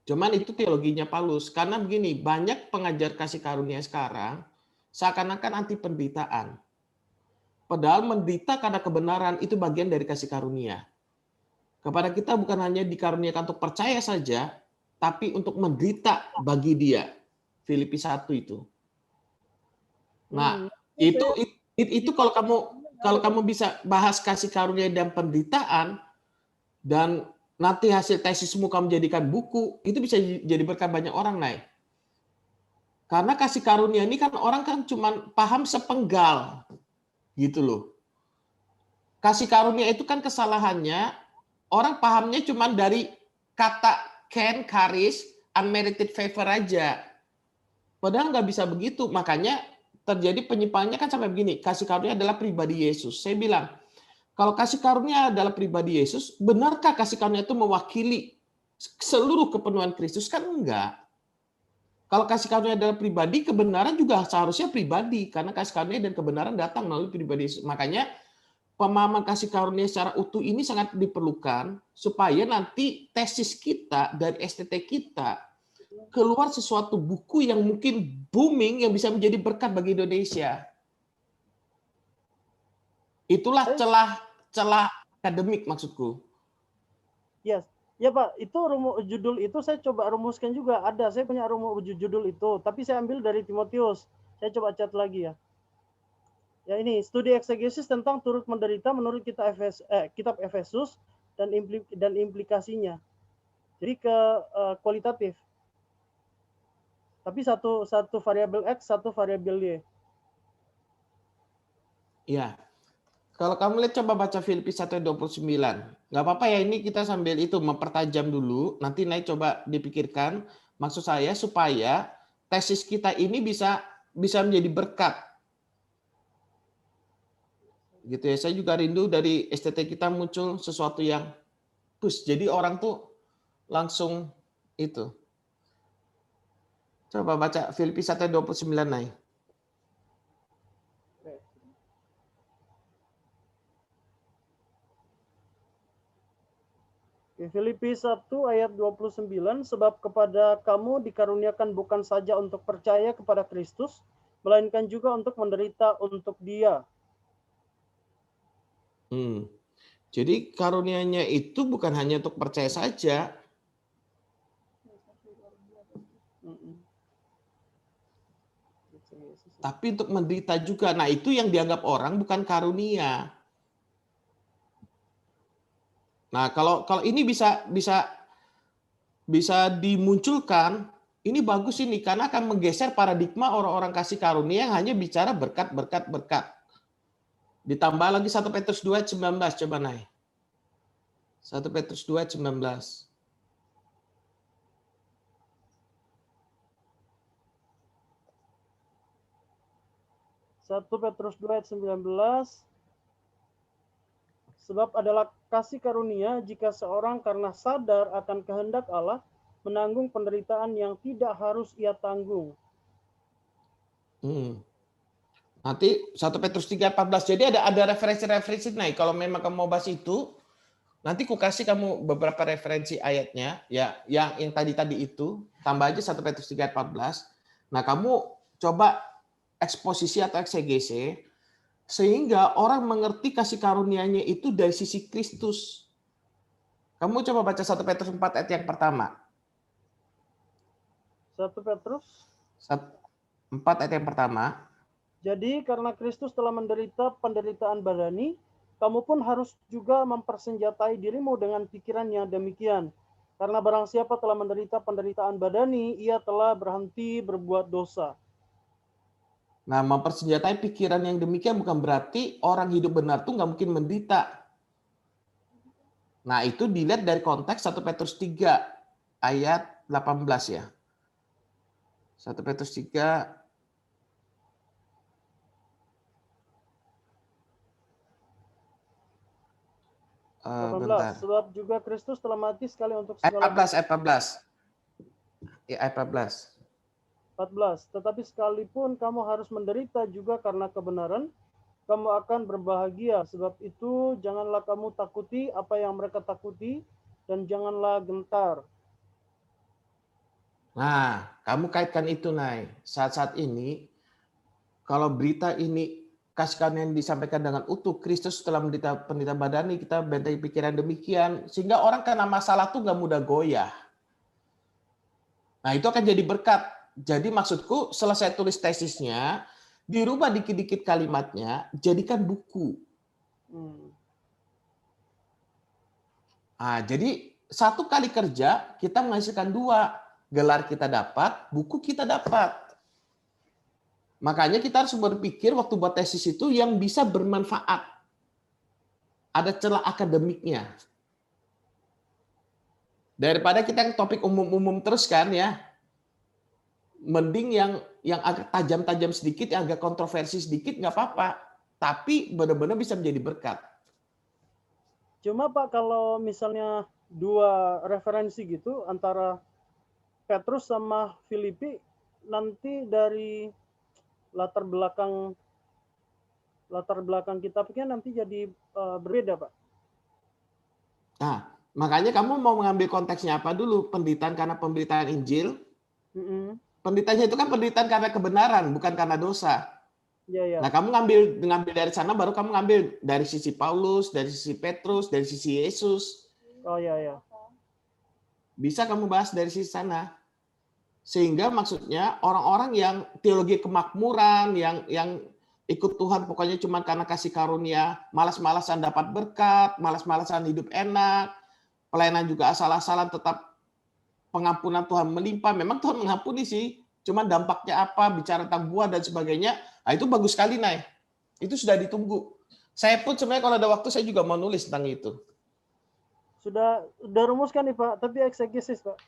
S2: Cuman itu teologinya Paulus. Karena begini, banyak pengajar kasih karunia sekarang seakan-akan anti penderitaan. Padahal menderita karena kebenaran itu bagian dari kasih karunia. Kepada kita bukan hanya dikaruniakan untuk percaya saja, tapi untuk menderita bagi dia. Filipi 1 itu. Nah, itu kalau kamu bisa bahas kasih karunia dan penderitaan, dan nanti hasil tesismu kamu jadikan buku, itu bisa jadi berkat banyak orang, Nay. Karena kasih karunia ini kan orang kan cuma paham sepenggal, gitu loh. Kasih karunia itu kan kesalahannya, orang pahamnya cuma dari kata charis, unmerited favor aja. Padahal nggak bisa begitu, makanya terjadi penyimpangannya kan sampai begini, kasih karunia adalah pribadi Yesus. Saya bilang, kalau kasih karunia adalah pribadi Yesus, benarkah kasih karunia itu mewakili seluruh kepenuhan Kristus? Kan enggak. Kalau kasih karunia adalah pribadi, kebenaran juga seharusnya pribadi. Karena kasih karunia dan kebenaran datang melalui pribadi Yesus. Makanya pemahaman kasih karunia secara utuh ini sangat diperlukan supaya nanti tesis kita dari STT kita keluar sesuatu buku yang mungkin booming yang bisa menjadi berkat bagi Indonesia. Itulah celah akademik maksudku.
S6: Yes. Ya Pak, itu judul itu saya coba rumuskan juga. Ada, saya punya judul itu. Tapi saya ambil dari Timotius. Saya coba cat lagi ya. Ya ini, studi eksegesis tentang turut menderita menurut kitab Efesus dan implikasinya. Jadi kualitatif. Tapi satu variabel X, satu variabel Y.
S2: Iya. Kalau kamu lihat coba baca Filipi 1:29. Nggak apa-apa ya, ini kita sambil itu mempertajam dulu. Nanti naik coba dipikirkan. Maksud saya supaya tesis kita ini bisa menjadi berkat. Gitu ya. Saya juga rindu dari STT kita muncul sesuatu yang push. Jadi orang tuh langsung itu. Coba baca Filipi 1:29 naik.
S6: Filipi 1 ayat 29, sebab kepada kamu dikaruniakan bukan saja untuk percaya kepada Kristus, melainkan juga untuk menderita untuk Dia.
S2: Jadi karunianya itu bukan hanya untuk percaya saja. Tapi untuk menderita juga. Nah, itu yang dianggap orang bukan karunia. Nah, kalau ini bisa dimunculkan, ini bagus ini karena akan menggeser paradigma orang-orang kasih karunia yang hanya bicara berkat. Ditambah lagi 1 Petrus 2 ayat 19, coba naik. 1 Petrus 2 ayat 19.
S6: Petrus 2 ayat 19, sebab adalah kasih karunia jika seorang karena sadar akan kehendak Allah menanggung penderitaan yang tidak harus ia tanggung.
S2: Nanti 1 Petrus 3 ayat 14. Jadi ada referensi naik. Kalau memang kamu mau bahas itu, nanti ku kasih kamu beberapa referensi ayatnya ya yang tadi itu, tambah aja 1 Petrus 3 ayat 14. Nah, kamu coba eksposisi atau eksegese sehingga orang mengerti kasih karunia-Nya itu dari sisi Kristus. Kamu coba baca 1 Petrus 4 ayat yang pertama.
S6: 1 Petrus
S2: 4 ayat yang pertama.
S6: Jadi karena Kristus telah menderita penderitaan badani, kamu pun harus juga mempersenjatai dirimu dengan pikiran yang demikian. Karena barang siapa telah menderita penderitaan badani, ia telah berhenti berbuat dosa.
S2: Nah, mempersenjatai pikiran yang demikian bukan berarti orang hidup benar tuh nggak mungkin menderita. Nah, itu dilihat dari konteks 1 Petrus 3 ayat 18 ya. 1 Petrus 3
S6: 18.
S2: Bentar.
S6: Sebab juga Kristus telah mati sekali untuk segala
S2: Ayat 14. Ya, ayat 14.
S6: 14. Tetapi sekalipun kamu harus menderita juga karena kebenaran, kamu akan berbahagia. Sebab itu janganlah kamu takuti apa yang mereka takuti, dan janganlah gentar.
S2: Nah, kamu kaitkan itu, Nay. Saat-saat ini, kalau berita ini kasih karunia yang disampaikan dengan utuh, Kristus telah menderita penderitaan badani, kita bentai pikiran demikian, sehingga orang kena masalah tuh nggak mudah goyah. Nah, itu akan jadi berkat. Jadi maksudku, selesai tulis tesisnya, dirubah dikit-dikit kalimatnya, jadikan buku. Nah, jadi satu kali kerja kita menghasilkan 2, gelar kita dapat, buku kita dapat. Makanya kita harus berpikir waktu buat tesis itu yang bisa bermanfaat. Ada celah akademiknya. Daripada kita yang topik umum-umum terus kan ya. Mending yang agak tajam-tajam sedikit, yang agak kontroversi sedikit nggak apa-apa. Tapi benar-benar bisa menjadi berkat.
S6: Cuma Pak, kalau misalnya 2 referensi gitu antara Petrus sama Filipi, nanti dari latar belakang kitabnya nanti jadi berbeda, Pak.
S2: Nah, makanya kamu mau mengambil konteksnya apa dulu? Penderitaan karena pemberitaan Injil. Penderitaannya itu kan penderitaan karena kebenaran, bukan karena dosa.
S6: Ya.
S2: Nah, kamu ngambil dari sana, baru kamu ngambil dari sisi Paulus, dari sisi Petrus, dari sisi Yesus.
S6: Oh ya.
S2: Bisa kamu bahas dari sisi sana. Sehingga maksudnya orang-orang yang teologi kemakmuran, yang ikut Tuhan pokoknya cuma karena kasih karunia, malas-malasan dapat berkat, malas-malasan hidup enak, pelayanan juga asal-asalan tetap pengampunan Tuhan melimpah. Memang Tuhan mengampuni sih, cuma dampaknya apa, bicara tentang buah dan sebagainya, nah itu bagus sekali, Nay. Itu sudah ditunggu. Saya pun sebenarnya kalau ada waktu saya juga mau nulis tentang itu.
S6: Sudah rumuskan nih Pak, tapi eksegesis Pak.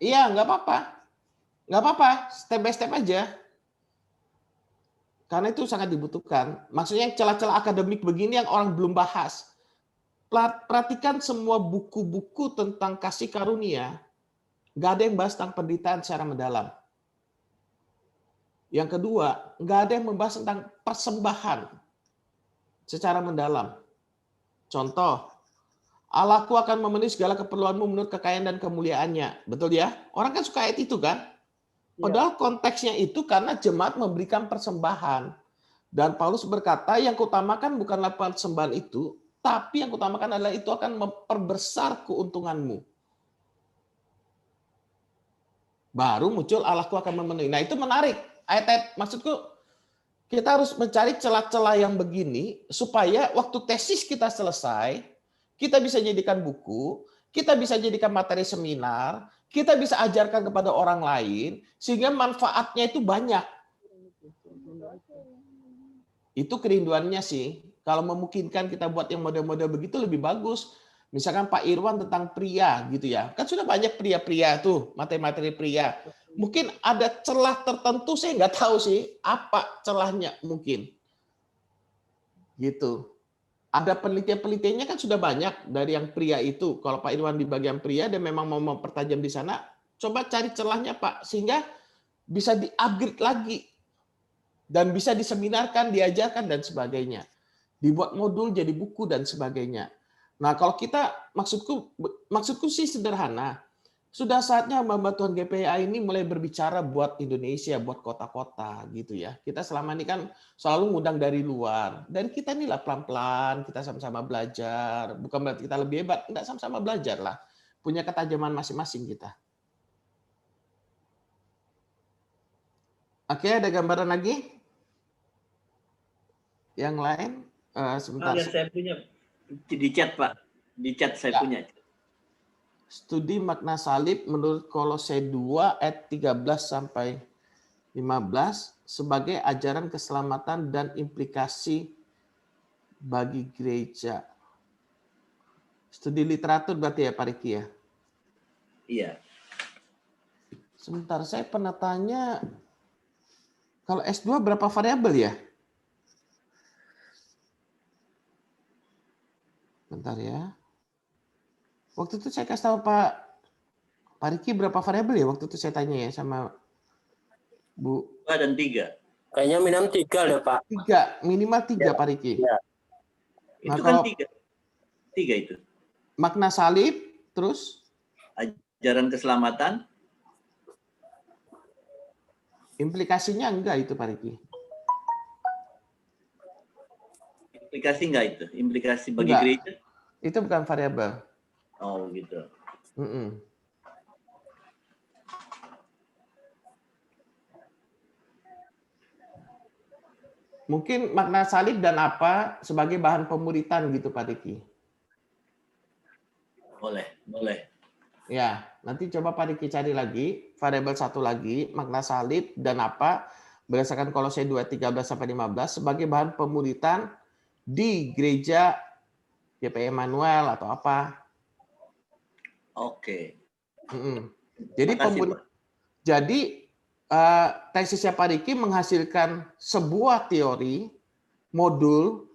S2: Iya, nggak apa-apa. Nggak apa-apa, step by step aja. Karena itu sangat dibutuhkan. Maksudnya celah-celah akademik begini yang orang belum bahas. Perhatikan semua buku-buku tentang kasih karunia. Nggak ada yang bahas tentang penderitaan secara mendalam. Yang kedua, nggak ada yang membahas tentang persembahan secara mendalam. Contoh, Allahku akan memenuhi segala keperluanmu menurut kekayaan dan kemuliaannya. Betul ya? Orang kan suka ayat itu kan? Padahal konteksnya itu karena jemaat memberikan persembahan. Dan Paulus berkata, yang kutamakan bukanlah persembahan itu, tapi yang kutamakan adalah itu akan memperbesar keuntunganmu. Baru muncul Allahku akan memenuhi. Nah itu menarik. Ayat-ayat, maksudku kita harus mencari celah-celah yang begini supaya waktu tesis kita selesai, kita bisa jadikan buku, kita bisa jadikan materi seminar, kita bisa ajarkan kepada orang lain, sehingga manfaatnya itu banyak. Itu kerinduannya sih. Kalau memungkinkan kita buat yang model-model begitu lebih bagus. Misalkan Pak Irwan tentang pria gitu ya. Kan sudah banyak pria-pria tuh, materi-materi pria. Mungkin ada celah tertentu, saya nggak tahu sih apa celahnya mungkin. Gitu. Ada penelitian-penelitiannya kan sudah banyak dari yang pria itu. Kalau Pak Irwan di bagian pria dan memang mau mempertajam di sana, coba cari celahnya Pak, sehingga bisa di-upgrade lagi dan bisa diseminarkan, diajarkan dan sebagainya. Dibuat modul jadi buku dan sebagainya. Nah, kalau kita maksudku sih sederhana. Sudah saatnya hamba Tuhan GPA ini mulai berbicara buat Indonesia, buat kota-kota gitu ya. Kita selama ini kan selalu ngundang dari luar. Dan kita inilah pelan-pelan, kita sama-sama belajar. Bukan berarti kita lebih hebat, enggak, sama-sama belajar lah. Punya ketajaman masing-masing kita. Oke, ada gambaran lagi? Yang lain? Sebentar.
S1: Yang saya punya di chat Pak. Di chat saya punya.
S2: Studi makna salib menurut Kolose 2 ayat 13 sampai 15 sebagai ajaran keselamatan dan implikasi bagi gereja. Studi literatur berarti ya Pak Riki ya?
S1: Iya.
S2: Sebentar, saya pernah tanya, kalau S2 berapa variabel ya? Bentar ya. Waktu itu saya kasih tahu Pak Riki berapa variabel ya? Waktu itu saya tanya ya sama Bu.
S1: 2 dan 3.
S5: Kayaknya minimum 3 deh Pak.
S2: 3, minimal 3 Pak Riki.
S5: Ya.
S1: Itu
S2: Nah,
S1: kan 3. 3 itu.
S2: Makna salib, terus?
S1: Ajaran keselamatan.
S2: Implikasinya enggak itu Pak Riki?
S1: Implikasi enggak itu? Implikasi bagi
S2: Enggak.
S1: gereja?
S2: Itu bukan variabel.
S1: Oh gitu.
S2: Mungkin makna salib dan apa sebagai bahan pemuritan gitu Pak Riki.
S1: Boleh.
S2: Ya, nanti coba Pak Riki cari lagi variabel satu lagi, makna salib dan apa berdasarkan Kolose 2:13-15 sebagai bahan pemuritan di gereja GP Emmanuel atau apa.
S1: Oke.
S2: Jadi
S1: Makasih, Pak.
S2: tesisnya Pak Riki menghasilkan sebuah teori, modul,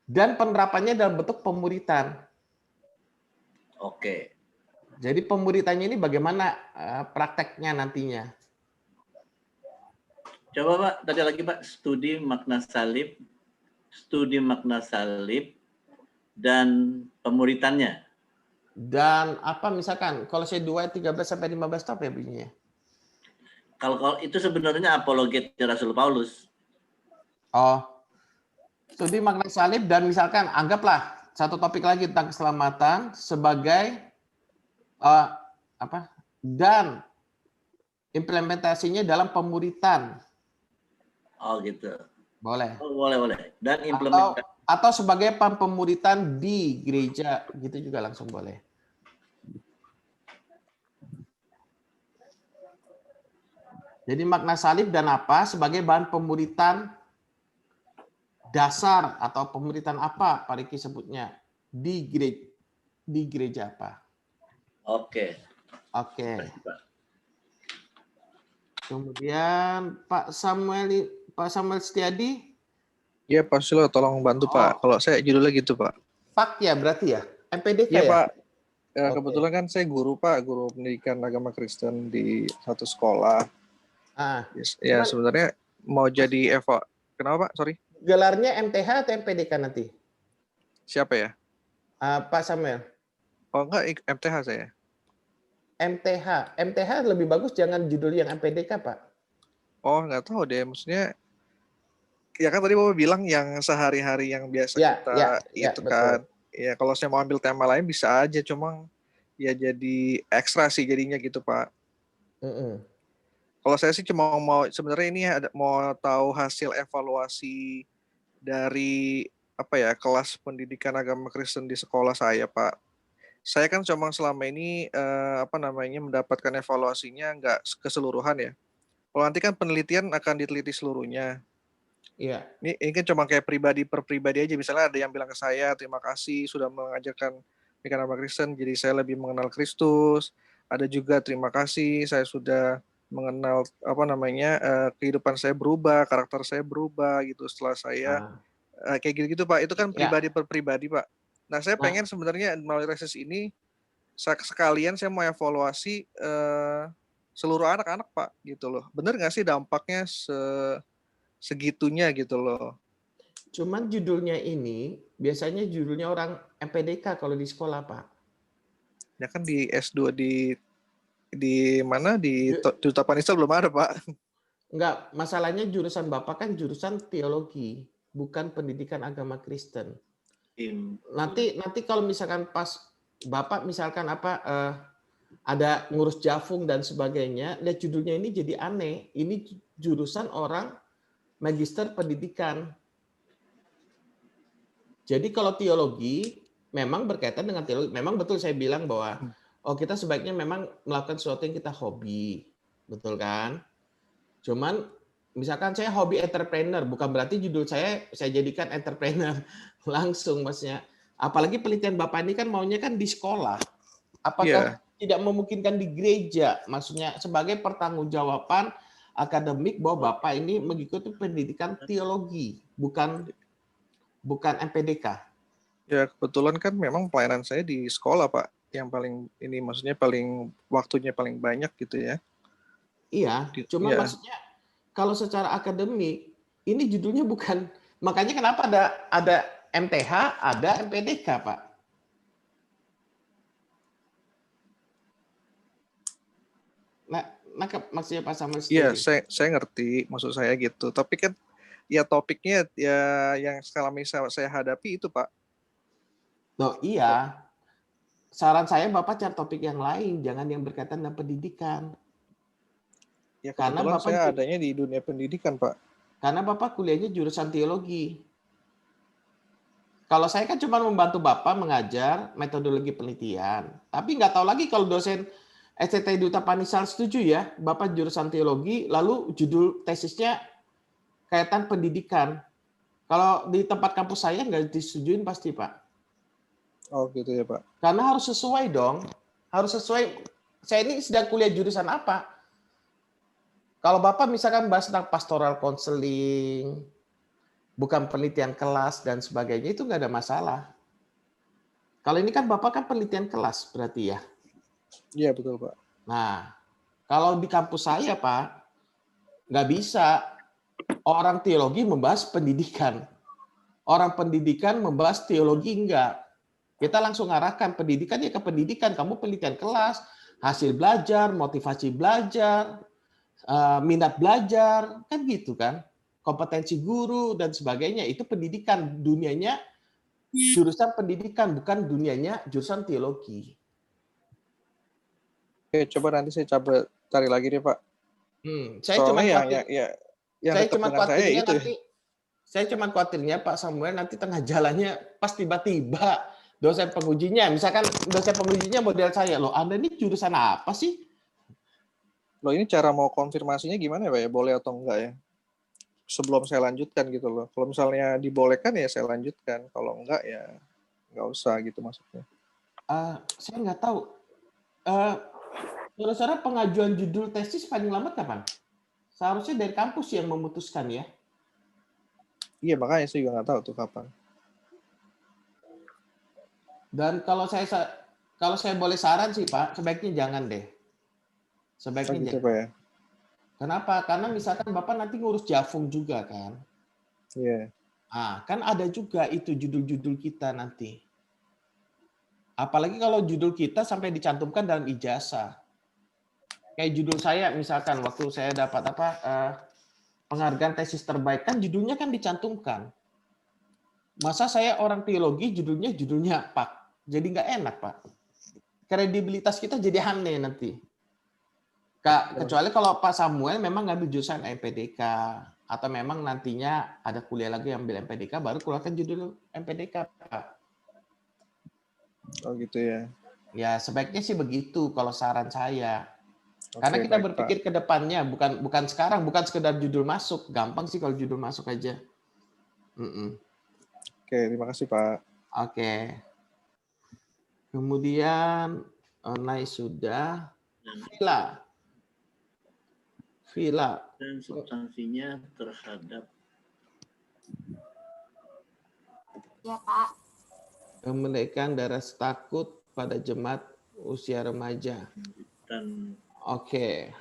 S2: dan penerapannya dalam bentuk pemuritan.
S1: Oke.
S2: Jadi pemuritannya ini bagaimana prakteknya nantinya?
S1: Coba Pak, tadi lagi Pak, studi makna salib dan pemuritannya.
S2: Dan apa misalkan kalau saya 2:13-15 itu apa ya bunyinya?
S1: Kalau itu sebenarnya apologet Rasul Paulus.
S2: Oh, studi makna salib dan misalkan anggaplah satu topik lagi tentang keselamatan sebagai dan implementasinya dalam pemuritan.
S1: Oh gitu.
S2: Boleh.
S1: Oh, boleh. Dan implementasi.
S2: Atau sebagai pemuritan di gereja gitu juga langsung boleh. Jadi makna salib dan apa sebagai bahan pemuritan dasar atau pemuritan apa Pak Riki sebutnya di gereja apa?
S1: Oke.
S2: Kemudian Pak Samuel Setiadi.
S3: Iya Pak Susilo, tolong bantu Pak. Kalau saya judulnya gitu Pak.
S2: Pak ya berarti ya? MPDK
S3: Iya
S2: ya?
S3: Pak. Kebetulan kan saya guru Pak, guru pendidikan agama Kristen di satu sekolah. Ya sebenarnya mau jadi Kenapa Pak? Sorry.
S2: Gelarnya MTH atau MPDK nanti?
S3: Siapa ya?
S2: Pak Samuel.
S3: Oh enggak, MTH saya.
S2: MTH lebih bagus jangan judul yang MPDK Pak.
S3: Oh nggak tahu deh, maksudnya ya kan tadi Bapak bilang yang sehari-hari yang biasa itu
S2: betul.
S3: kan. Ya kalau saya mau ambil tema lain bisa aja, cuma ya jadi ekstra sih jadinya gitu Pak. Kalau saya sih cuma mau sebenarnya ini mau tahu hasil evaluasi dari kelas pendidikan agama Kristen di sekolah saya Pak. Saya kan cuma selama ini mendapatkan evaluasinya nggak keseluruhan ya. Kalau nanti kan penelitian akan diteliti seluruhnya.
S2: Iya.
S3: Ini kan cuma kayak pribadi per pribadi aja. Misalnya ada yang bilang ke saya, terima kasih sudah mengajarkan pendidikan agama Kristen, jadi saya lebih mengenal Kristus. Ada juga terima kasih saya sudah mengenal kehidupan saya berubah, karakter saya berubah gitu setelah saya kayak gitu-gitu Pak. Itu kan pribadi per pribadi Pak. Nah saya pengen sebenarnya melalui reses ini sekalian saya mau evaluasi seluruh anak-anak Pak gitu loh. Bener nggak sih dampaknya segitunya gitu loh.
S2: Cuman judulnya ini biasanya judulnya orang MPDK kalau di sekolah Pak.
S3: Ya kan di S2 di mana di Duta Panisal belum ada Pak.
S2: Enggak, masalahnya jurusan Bapak kan jurusan teologi, bukan pendidikan agama Kristen. Nanti kalau misalkan pas Bapak misalkan ada ngurus Jafung dan sebagainya, lihat judulnya ini jadi aneh. Ini jurusan orang magister pendidikan. Jadi kalau teologi memang berkaitan dengan teologi. Memang betul saya bilang bahwa kita sebaiknya memang melakukan sesuatu yang kita hobi. Betul kan? Cuman misalkan saya hobi entrepreneur, bukan berarti judul saya jadikan entrepreneur langsung maksudnya. Apalagi penelitian Bapak ini kan maunya kan di sekolah. Apakah tidak memungkinkan di gereja? Maksudnya sebagai pertanggungjawaban akademik bahwa Bapak ini mengikuti pendidikan teologi, bukan MPDK. Ya,
S3: kebetulan kan memang pelayanan saya di sekolah, Pak. Yang paling ini maksudnya paling waktunya paling banyak gitu ya.
S2: Iya, cuma maksudnya kalau secara akademik ini judulnya bukan, makanya kenapa ada MTH, ada MPDK, Pak. Nah, maksudnya Pak Samuel
S3: Iya, saya ngerti maksud saya gitu. Tapi kan ya topiknya ya yang sekarang saya hadapi itu, Pak.
S2: Oh iya. Saran saya Bapak cari topik yang lain, jangan yang berkaitan dengan pendidikan.
S3: Ya karena Bapak saya adanya di dunia pendidikan, Pak.
S2: Karena Bapak kuliahnya jurusan teologi. Kalau saya kan cuma membantu Bapak mengajar metodologi penelitian. Tapi nggak tahu lagi kalau dosen STT Duta Panisal setuju ya, Bapak jurusan teologi, lalu judul tesisnya kaitan pendidikan. Kalau di tempat kampus saya nggak disetujuin pasti, Pak.
S3: Oh gitu ya Pak.
S2: Karena harus sesuai dong. Harus sesuai. Saya ini sedang kuliah jurusan apa? Kalau Bapak misalkan bahas tentang pastoral counseling, bukan penelitian kelas dan sebagainya, itu nggak ada masalah. Kalau ini kan Bapak kan penelitian kelas berarti ya.
S3: Iya betul Pak.
S2: Nah, kalau di kampus saya Pak, nggak bisa orang teologi membahas pendidikan. Orang pendidikan membahas teologi enggak. Kita langsung arahkan pendidikan ya ke pendidikan. Kamu penelitian kelas, hasil belajar, motivasi belajar, minat belajar, kan gitu kan. Kompetensi guru dan sebagainya, itu pendidikan. Dunianya jurusan pendidikan, bukan dunianya jurusan teologi.
S3: Oke, coba nanti saya coba cari lagi deh Pak.
S2: Saya cuma
S3: Soalnya yang
S2: saya
S3: dekat
S2: cuma
S3: dengan saya
S2: khawatirnya
S3: itu.
S2: nanti, saya cuma khawatirnya Pak Samuel nanti tengah jalannya pas tiba-tiba dosen pengujinya, misalkan dosen pengujinya model saya, loh Anda ini jurusan apa sih?
S3: Loh ini cara mau konfirmasinya gimana ya Pak ya? Boleh atau enggak ya? Sebelum saya lanjutkan gitu loh. Kalau misalnya dibolehkan ya saya lanjutkan. Kalau enggak ya enggak usah gitu maksudnya.
S2: Saya nggak tahu. Saudara-saudara pengajuan judul tesis paling lambat kapan? Seharusnya dari kampus yang memutuskan ya.
S3: Iya makanya saya juga nggak tahu tuh kapan.
S2: Dan kalau saya boleh saran sih Pak, sebaiknya jangan deh. Sebaiknya
S3: Gitu
S2: jangan.
S3: Pak ya.
S2: Kenapa? Karena misalkan Bapak nanti ngurus Javung juga kan.
S3: Iya.
S2: Kan ada juga itu judul-judul kita nanti. Apalagi kalau judul kita sampai dicantumkan dalam ijazah. Kayak judul saya misalkan waktu saya dapat penghargaan tesis terbaik, kan judulnya kan dicantumkan. Masa saya orang teologi judulnya Pak. Jadi nggak enak Pak. Kredibilitas kita jadi aneh nanti. Kecuali kalau Pak Samuel memang ngambil jurusan MPDK atau memang nantinya ada kuliah lagi yang ambil MPDK baru keluarkan judul MPDK Pak.
S3: Oh gitu ya.
S2: Ya sebaiknya sih begitu kalau saran saya. Karena
S3: Oke,
S2: kita
S3: baik,
S2: berpikir
S3: Pak.
S2: ke depannya, bukan sekarang, bukan sekedar judul masuk. Gampang sih kalau judul masuk aja.
S3: Oke, terima kasih Pak.
S2: Oke. Kemudian Onai sudah. Villa.
S1: Dan substansinya terhadap.
S7: Ya Pak.
S2: Kemerdekaan darah takut pada jemaat usia remaja.
S1: Dan
S2: Oke.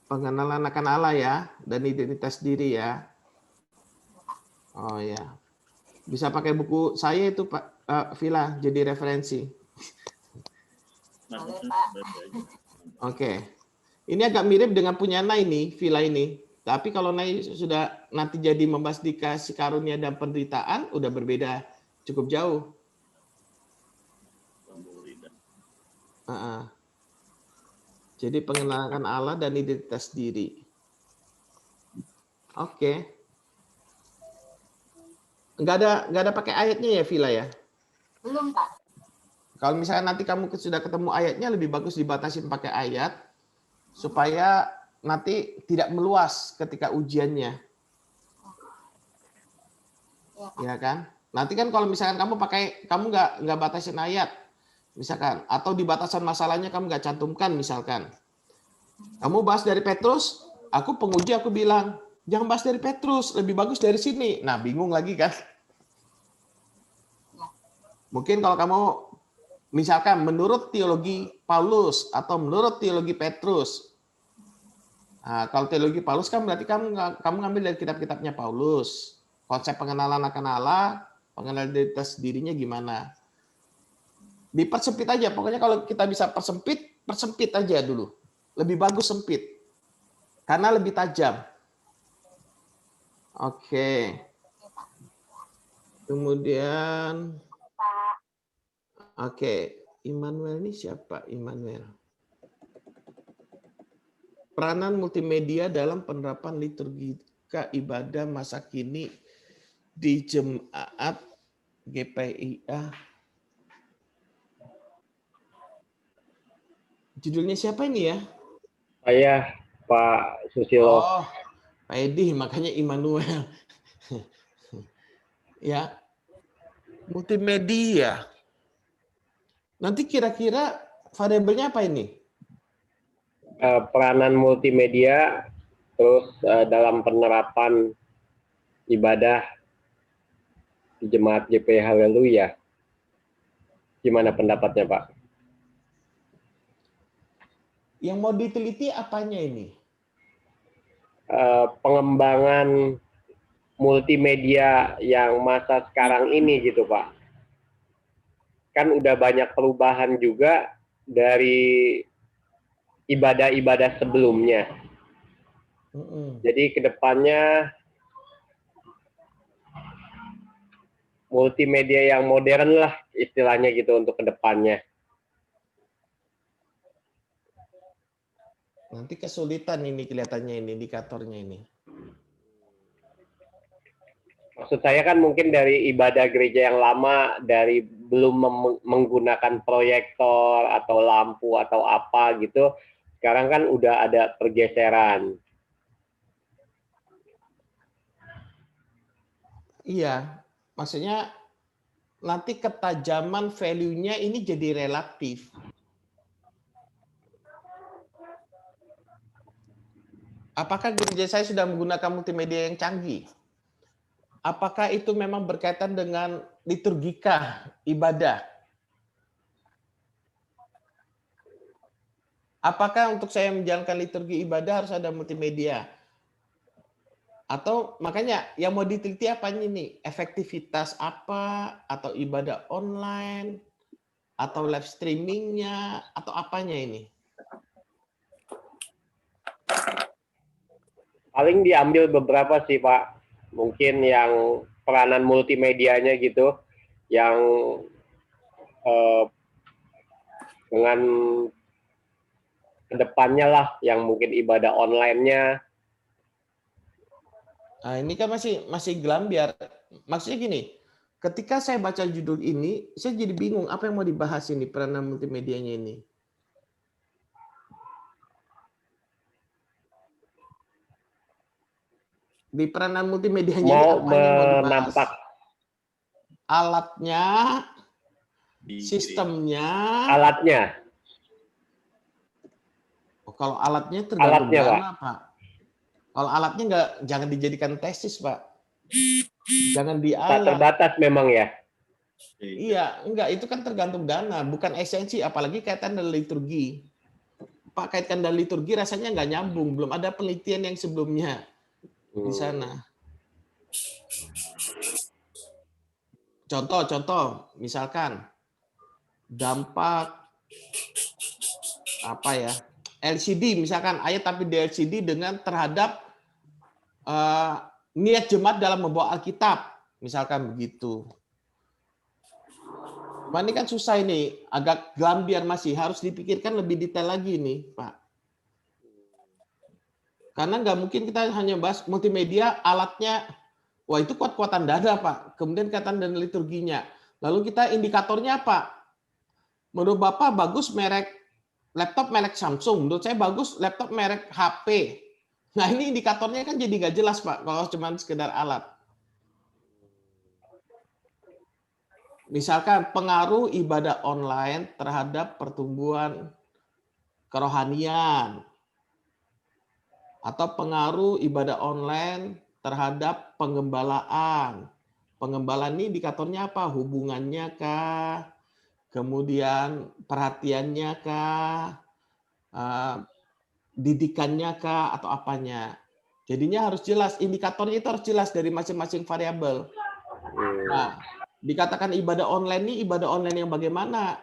S2: Pengenalan akan Allah ya, dan identitas diri ya. Oh ya. Bisa pakai buku saya itu Pak Villa jadi referensi. Oke. Ini agak mirip dengan punya Nai nih, Villa ini. Tapi kalau Nai sudah nanti jadi membahas dikasih karunia dan penderitaan, udah berbeda cukup jauh. Jadi pengenalan Allah dan identitas diri. Oke. Nggak ada pakai ayatnya ya Villa ya?
S7: Belum Pak.
S2: Kalau misalnya nanti kamu sudah ketemu ayatnya, lebih bagus dibatasin pakai ayat supaya nanti tidak meluas ketika ujiannya. Ya kan? Nanti kan kalau misalkan kamu nggak batasin ayat, misalkan, atau di batasan masalahnya kamu nggak cantumkan, misalkan. Kamu bahas dari Petrus, aku penguji aku bilang, jangan bahas dari Petrus, lebih bagus dari sini. Nah, bingung lagi kan? Mungkin kalau kamu, misalkan menurut teologi Paulus atau menurut teologi Petrus, nah, kalau teologi Paulus kan berarti kamu ngambil dari kitab-kitabnya Paulus. Konsep pengenalan akan Allah, pengenalan identitas dirinya gimana. Dipersempit aja, pokoknya kalau kita bisa persempit aja dulu. Lebih bagus sempit, karena lebih tajam. Oke. Kemudian, oke, Immanuel ini siapa? Immanuel. Peranan multimedia dalam penerapan liturgi buka ibadah masa kini di jemaat GPIA. Judulnya siapa ini ya?
S8: Saya Pak Susilo.
S2: Oh, Pak Edi, makanya Immanuel. Ya, multimedia. Nanti kira-kira variabelnya apa ini?
S8: Peranan multimedia, terus dalam penerapan ibadah di Jemaat GPI Haleluya. Gimana pendapatnya, Pak?
S2: Yang mau diteliti apanya ini?
S8: Pengembangan multimedia yang masa sekarang ini gitu, Pak. Kan udah banyak perubahan juga dari ibadah-ibadah sebelumnya. Jadi kedepannya multimedia yang modern lah istilahnya gitu untuk kedepannya.
S2: Nanti kesulitan ini kelihatannya ini indikatornya ini.
S8: Maksud saya kan mungkin dari ibadah gereja yang lama, dari belum menggunakan proyektor atau lampu atau apa gitu, sekarang kan udah ada pergeseran.
S2: Iya, maksudnya nanti ketajaman value-nya ini jadi relatif. Apakah gereja saya sudah menggunakan multimedia yang canggih? Apakah itu memang berkaitan dengan liturgika ibadah? Apakah untuk saya menjalankan liturgi ibadah harus ada multimedia? Atau makanya yang mau diteliti apa ini? Efektivitas apa? Atau ibadah online? Atau live streamingnya? Atau apanya ini?
S8: Paling diambil beberapa sih, Pak. Mungkin yang peranan multimedianya gitu, yang dengan kedepannya lah, yang mungkin ibadah online-nya.
S2: Nah, ini kan masih gelambiar. Maksudnya gini, ketika saya baca judul ini, saya jadi bingung apa yang mau dibahas ini peranan multimedianya ini. Di peranan multimedianya ini apa yang mau dibahas?
S8: Menampak
S2: Alatnya, sistemnya.
S8: alatnya.
S2: Oh, kalau alatnya tergantung
S8: Alatnya,
S2: dana, Pak. Kalau alatnya jangan dijadikan tesis, Pak. Jangan
S8: Tak
S2: dialat.
S8: terbatas memang ya.
S2: Iya, enggak, itu kan tergantung dana, bukan esensi, apalagi kaitan dengan liturgi. Pak, kaitkan dengan liturgi rasanya nggak nyambung, belum ada penelitian yang sebelumnya di sana. Contoh, misalkan dampak apa ya? LCD misalkan ayat tapi di LCD dengan terhadap niat jemaat dalam membawa Alkitab, misalkan begitu. Nah, ini kan susah ini, agak gelambiar masih, harus dipikirkan lebih detail lagi nih, Pak. Karena nggak mungkin kita hanya bahas multimedia, alatnya, wah itu kuat-kuatan dada, Pak. Kemudian kaitan dengan liturginya. Lalu kita indikatornya apa? Menurut Bapak bagus laptop merek Samsung, menurut saya bagus laptop merek HP. Nah ini indikatornya kan jadi nggak jelas, Pak, kalau cuma sekedar alat. Misalkan pengaruh ibadah online terhadap pertumbuhan kerohanian. Atau pengaruh ibadah online terhadap penggembalaan. Penggembalaan ini indikatornya apa? Hubungannya kah? Kemudian perhatiannya kah? Didikannya kah? Atau apanya? Jadinya harus jelas, indikatornya itu harus jelas dari masing-masing variabel. Nah, dikatakan ibadah online ini ibadah online yang bagaimana?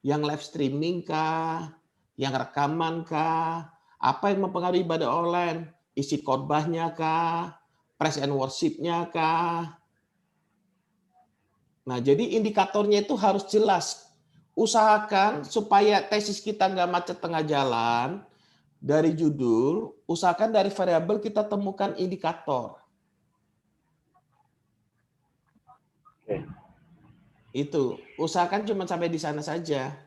S2: Yang live streaming kah? Yang rekaman kah? Apa yang mempengaruhi ibadah online? Isi khotbahnya kah? Praise and worship-nya kah? Nah, jadi indikatornya itu harus jelas. Usahakan supaya tesis kita nggak macet tengah jalan. dari judul, usahakan dari variabel kita temukan indikator.
S8: Oke.
S2: Itu, usahakan cuma sampai di sana saja.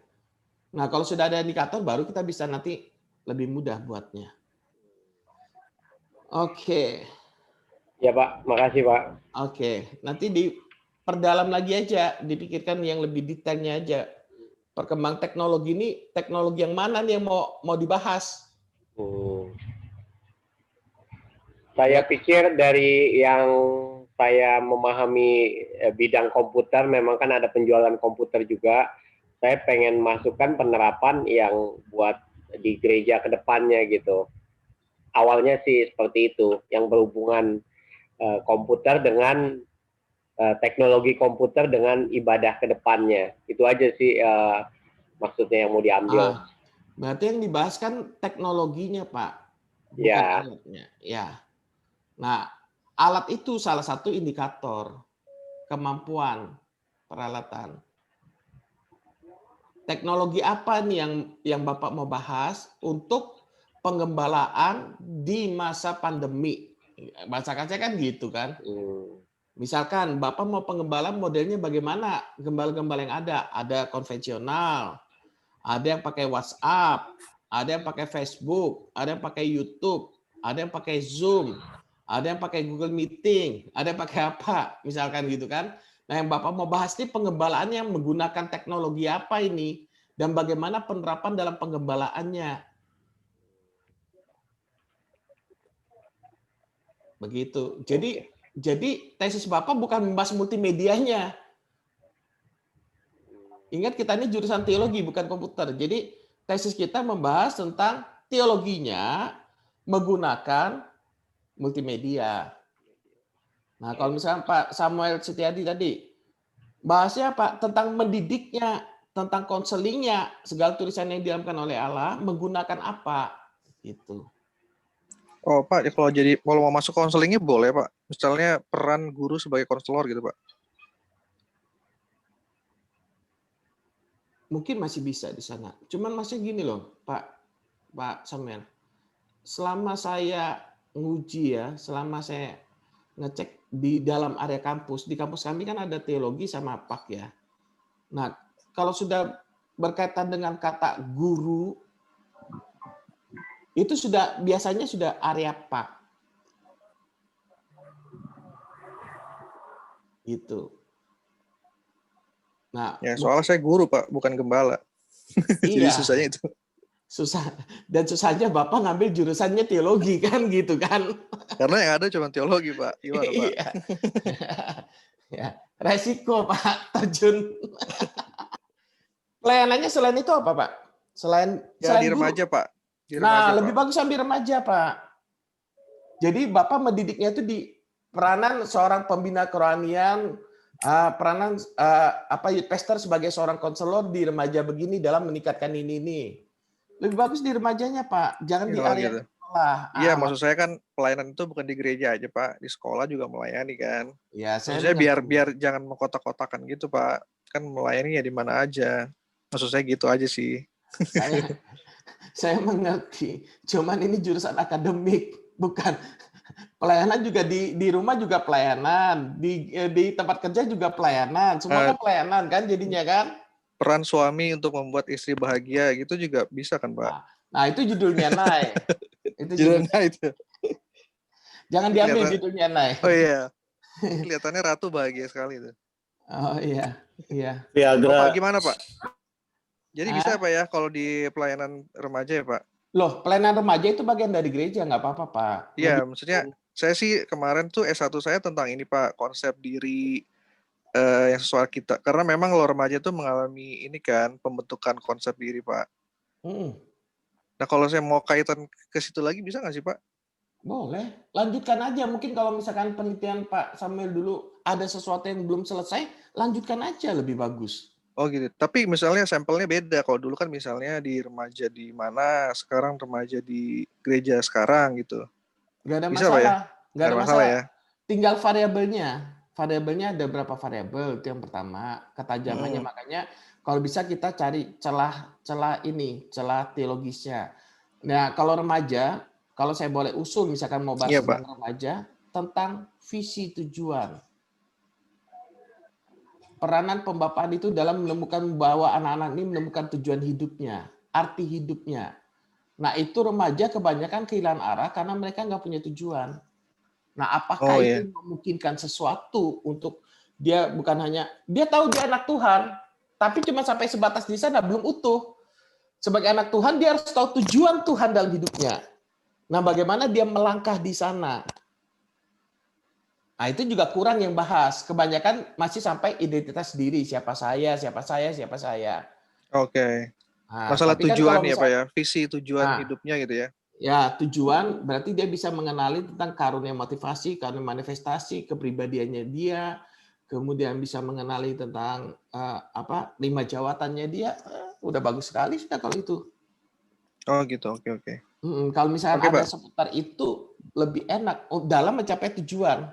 S2: Nah, kalau sudah ada indikator, baru kita bisa nanti lebih mudah buatnya. Oke,
S8: Ya Pak, makasih Pak.
S2: oke. Nanti diperdalam lagi aja, dipikirkan yang lebih detailnya aja. Perkembang teknologi ini, teknologi yang mana nih yang mau dibahas?
S8: Saya pikir dari yang saya memahami bidang komputer, memang kan ada penjualan komputer juga. Saya pengen masukkan penerapan yang buat di gereja ke depannya gitu. Awalnya sih seperti itu, yang berhubungan komputer dengan teknologi komputer dengan ibadah ke depannya. Itu aja sih maksudnya yang mau diambil.
S2: Berarti yang dibahas kan teknologinya, Pak, bukan
S8: Ya.
S2: alatnya. Ya. Nah, alat itu salah satu indikator kemampuan peralatan. Teknologi apa nih yang Bapak mau bahas untuk penggembalaan di masa pandemi? Bahasakan saya kan gitu kan. Misalkan Bapak mau pengembalaan modelnya bagaimana? Gembala-gembala yang ada. Ada konvensional, ada yang pakai WhatsApp, ada yang pakai Facebook, ada yang pakai YouTube, ada yang pakai Zoom, ada yang pakai Google Meeting, ada yang pakai apa? Misalkan gitu kan. Nah, yang Bapak mau bahas ini pengembalaan yang menggunakan teknologi apa ini dan bagaimana penerapan dalam penggembalaannya. Begitu. Jadi tesis Bapak bukan membahas multimedianya. Ingat kita ini jurusan teologi bukan komputer. Jadi tesis kita membahas tentang teologinya menggunakan multimedia. Nah, kalau misalnya Pak Samuel Setiadi tadi, bahasnya apa? Tentang mendidiknya, tentang konselingnya, segala tulisan yang dilakukan oleh Allah, menggunakan apa? Itu.
S3: Oh Pak, ya kalau mau masuk konselingnya boleh Pak. Misalnya peran guru sebagai konselor gitu Pak.
S2: Mungkin masih bisa di sana. Cuman masih gini loh, Pak Samuel. Selama saya nguji ya, selama saya ngecek di dalam area kampus, di kampus kami kan ada teologi sama PAK ya. Nah, kalau sudah berkaitan dengan kata guru, itu biasanya sudah area PAK. Itu. Nah,
S3: Ya soalnya saya guru Pak, bukan gembala. Jadi
S2: iya.
S3: susahnya itu.
S2: Susahnya Bapak ngambil jurusannya teologi kan gitu kan.
S3: Karena yang ada cuma teologi Pak. Gimana Pak?
S2: Iya. Ya, resiko Pak terjun. Pelayanannya selain itu apa Pak? Selain
S3: Di
S2: guru.
S3: remaja Pak.
S2: Lebih bagus ambil remaja Pak. Jadi Bapak mendidiknya itu di peranan seorang pembina kerohanian, peranan youth pastor sebagai seorang konselor di remaja begini dalam meningkatkan ini. Lebih bagus di remajanya Pak, jangan di area
S3: gitu.
S2: sekolah.
S3: Iya, maksud saya kan pelayanan itu bukan di gereja aja Pak, di sekolah juga melayani kan.
S2: Ya,
S3: maksudnya biar jangan mengkotak-kotakan gitu Pak, kan melayani ya di mana aja. Maksud saya gitu aja sih.
S2: Saya mengerti, cuman ini jurusan akademik, bukan pelayanan juga di rumah juga pelayanan, di tempat kerja juga pelayanan, semua kan pelayanan kan jadinya kan.
S3: Peran suami untuk membuat istri bahagia gitu juga bisa kan Pak?
S2: Nah itu judulnya Nay.
S3: Itu judulnya itu.
S2: Jangan diambil judulnya Nay.
S3: Oh iya, kelihatannya Ratu bahagia sekali itu.
S2: Oh iya, iya.
S3: Pak, gimana Pak? Jadi bisa Pak ya kalau di pelayanan remaja ya Pak?
S2: Loh, pelayanan remaja itu bagian dari gereja, nggak apa-apa Pak.
S3: Iya, maksudnya saya sih kemarin tuh S1 saya tentang ini Pak, konsep diri yang sesuai kita. Karena memang lo remaja tuh mengalami ini kan, pembentukan konsep diri Pak. Nah kalau saya mau kaitan ke situ lagi bisa nggak sih Pak?
S2: Boleh, lanjutkan aja. Mungkin kalau misalkan penelitian Pak Samuel dulu ada sesuatu yang belum selesai, lanjutkan aja lebih bagus.
S3: Oh gitu. Tapi misalnya sampelnya beda. Kalau dulu kan misalnya di remaja di mana, sekarang remaja di gereja sekarang gitu.
S2: Nggak ada
S3: bisa,
S2: masalah.
S3: Pak ya?
S2: Nggak ada masalah
S3: ya.
S2: Tinggal variabelnya. Variabelnya ada berapa variabel, itu yang pertama. Ketajamannya, makanya kalau bisa kita cari celah teologisnya. Nah, kalau remaja, kalau saya boleh usul, misalkan mau bahas
S3: Iya, Pak.
S2: tentang remaja, tentang visi tujuan. Peranan pembapaan itu dalam menemukan bahwa anak-anak ini menemukan tujuan hidupnya, arti hidupnya. Nah, itu remaja kebanyakan kehilangan arah karena mereka nggak punya tujuan. Nah, apakah
S3: Oh
S2: itu
S3: ya.
S2: memungkinkan sesuatu untuk dia bukan hanya, dia tahu dia anak Tuhan, tapi cuma sampai sebatas di sana, belum utuh. Sebagai anak Tuhan, dia harus tahu tujuan Tuhan dalam hidupnya. Nah, bagaimana dia melangkah di sana? Nah, itu juga kurang yang bahas. Kebanyakan masih sampai identitas diri, siapa saya, siapa saya, siapa saya.
S3: Oke.
S2: Nah,
S3: Masalah
S2: tapi kan
S3: tujuan
S2: kalau
S3: ya, Pak
S2: misal,
S3: ya. Visi tujuan
S2: nah,
S3: hidupnya gitu ya.
S2: ya tujuan berarti dia bisa mengenali tentang karunia motivasi, karunia manifestasi, kepribadiannya dia, kemudian bisa mengenali tentang 5 jawatannya dia. Udah bagus sekali sudah kalau itu.
S3: Oh gitu. Oke.
S2: Kalau misalnya
S3: Oke,
S2: ada
S3: Pak.
S2: seputar itu lebih enak dalam mencapai tujuan.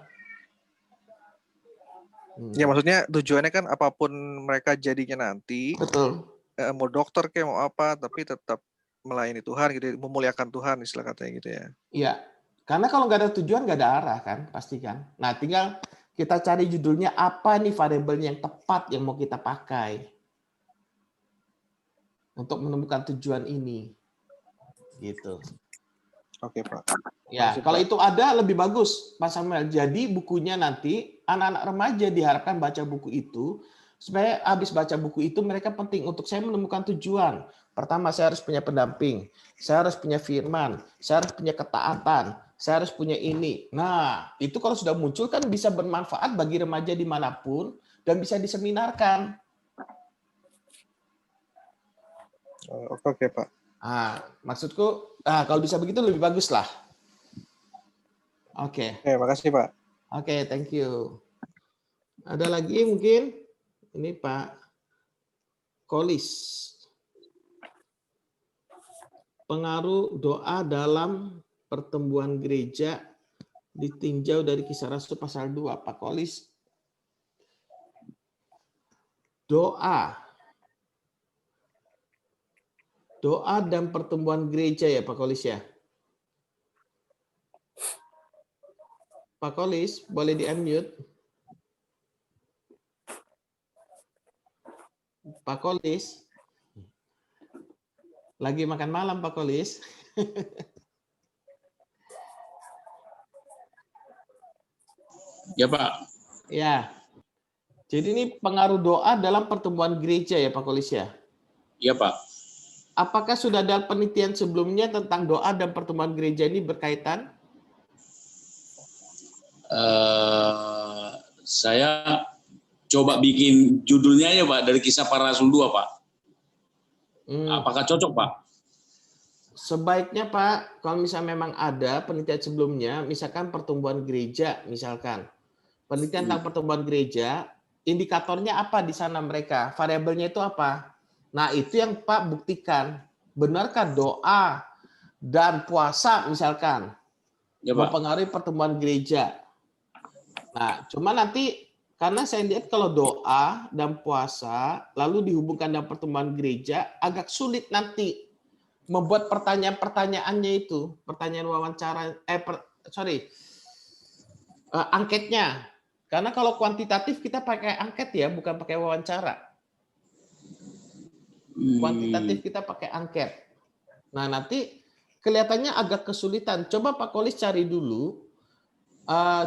S3: Ya maksudnya tujuannya kan apapun mereka jadinya nanti,
S2: Betul.
S3: mau dokter kayak mau apa, tapi tetap melayani Tuhan gitu, memuliakan Tuhan istilah katanya gitu ya.
S2: Iya, karena kalau nggak ada tujuan nggak ada arah kan, pasti kan. Nah, tinggal kita cari judulnya apa nih variabelnya yang tepat yang mau kita pakai untuk menemukan tujuan ini, gitu.
S3: Oke, Pak.
S2: Ya,
S3: Maksud,
S2: kalau
S3: Pak.
S2: itu ada lebih bagus, Pak Samuel. Jadi bukunya nanti anak-anak remaja diharapkan baca buku itu supaya habis baca buku itu mereka penting untuk saya menemukan tujuan. Pertama, saya harus punya pendamping, saya harus punya firman, saya harus punya ketaatan, saya harus punya ini. Nah, itu kalau sudah muncul kan bisa bermanfaat bagi remaja dimanapun dan bisa diseminarkan.
S3: Oke, Pak.
S2: Maksudku, kalau bisa begitu lebih bagus lah. Oke.
S3: Makasih, Pak.
S2: Oke, thank you. Ada lagi mungkin? Ini Pak Kolis. Pengaruh doa dalam pertumbuhan gereja ditinjau dari Kisah Rasul pasal 2. Pak Kolis. Doa dan pertumbuhan gereja ya Pak Kolis ya? Pak Kolis, boleh di-unmute? Pak Kolis? Lagi makan malam Pak Kolis?
S9: Ya Pak.
S2: Ya. Jadi ini pengaruh doa dalam pertumbuhan gereja ya Pak Kolis ya?
S9: Iya Pak.
S2: Apakah sudah ada penelitian sebelumnya tentang doa dan pertumbuhan gereja ini berkaitan?
S9: Saya coba bikin judulnya ya Pak dari Kisah Para Rasul 2 Pak. Apakah cocok Pak?
S2: Sebaiknya Pak, kalau misalnya memang ada penelitian sebelumnya, misalkan pertumbuhan gereja, misalkan penelitian tentang pertumbuhan gereja, indikatornya apa di sana mereka? Variabelnya itu apa? Nah itu yang Pak buktikan. Benarkah doa dan puasa misalkan
S9: Ya, Pak.
S2: mempengaruhi pertumbuhan gereja? Nah, cuma nanti karena saya lihat kalau doa dan puasa lalu dihubungkan dengan pertumbuhan gereja agak sulit nanti membuat pertanyaan-pertanyaannya itu, pertanyaan wawancara, angketnya. Karena kalau kuantitatif kita pakai angket ya, bukan pakai wawancara. Kuantitatif kita pakai angket. Nah, nanti kelihatannya agak kesulitan. Coba Pak Kolis cari dulu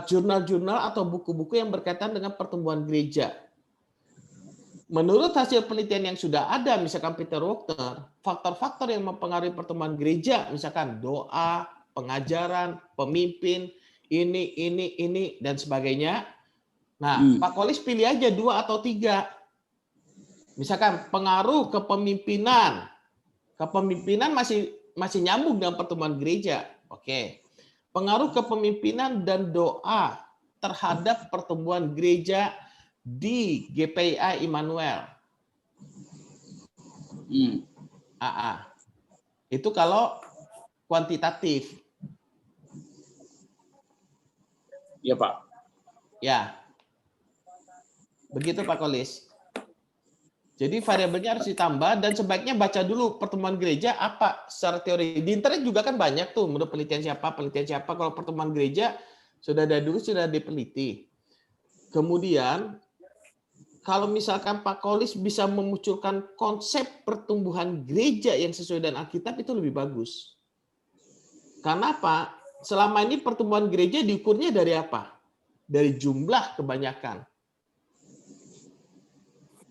S2: jurnal-jurnal atau buku-buku yang berkaitan dengan pertumbuhan gereja. Menurut hasil penelitian yang sudah ada, misalkan Peter Wachter, faktor-faktor yang mempengaruhi pertumbuhan gereja, misalkan doa, pengajaran, pemimpin, ini, dan sebagainya. Nah, Pak Kolis pilih aja 2 atau 3. Misalkan pengaruh kepemimpinan. Kepemimpinan masih nyambung dengan pertumbuhan gereja. Oke. Pengaruh kepemimpinan dan doa terhadap pertumbuhan gereja di GPIA Immanuel. Itu kalau kuantitatif.
S9: Ya Pak.
S2: Ya. Begitu Pak Kolis. Jadi variabelnya harus ditambah dan sebaiknya baca dulu pertemuan gereja apa secara teori. Di internet juga kan banyak tuh menurut penelitian siapa. Kalau pertemuan gereja sudah ada dulu, sudah diteliti. Kemudian kalau misalkan Pak Kolis bisa memunculkan konsep pertumbuhan gereja yang sesuai dengan Alkitab itu lebih bagus. Karena apa? Selama ini pertumbuhan gereja diukurnya dari apa? Dari jumlah kebanyakan.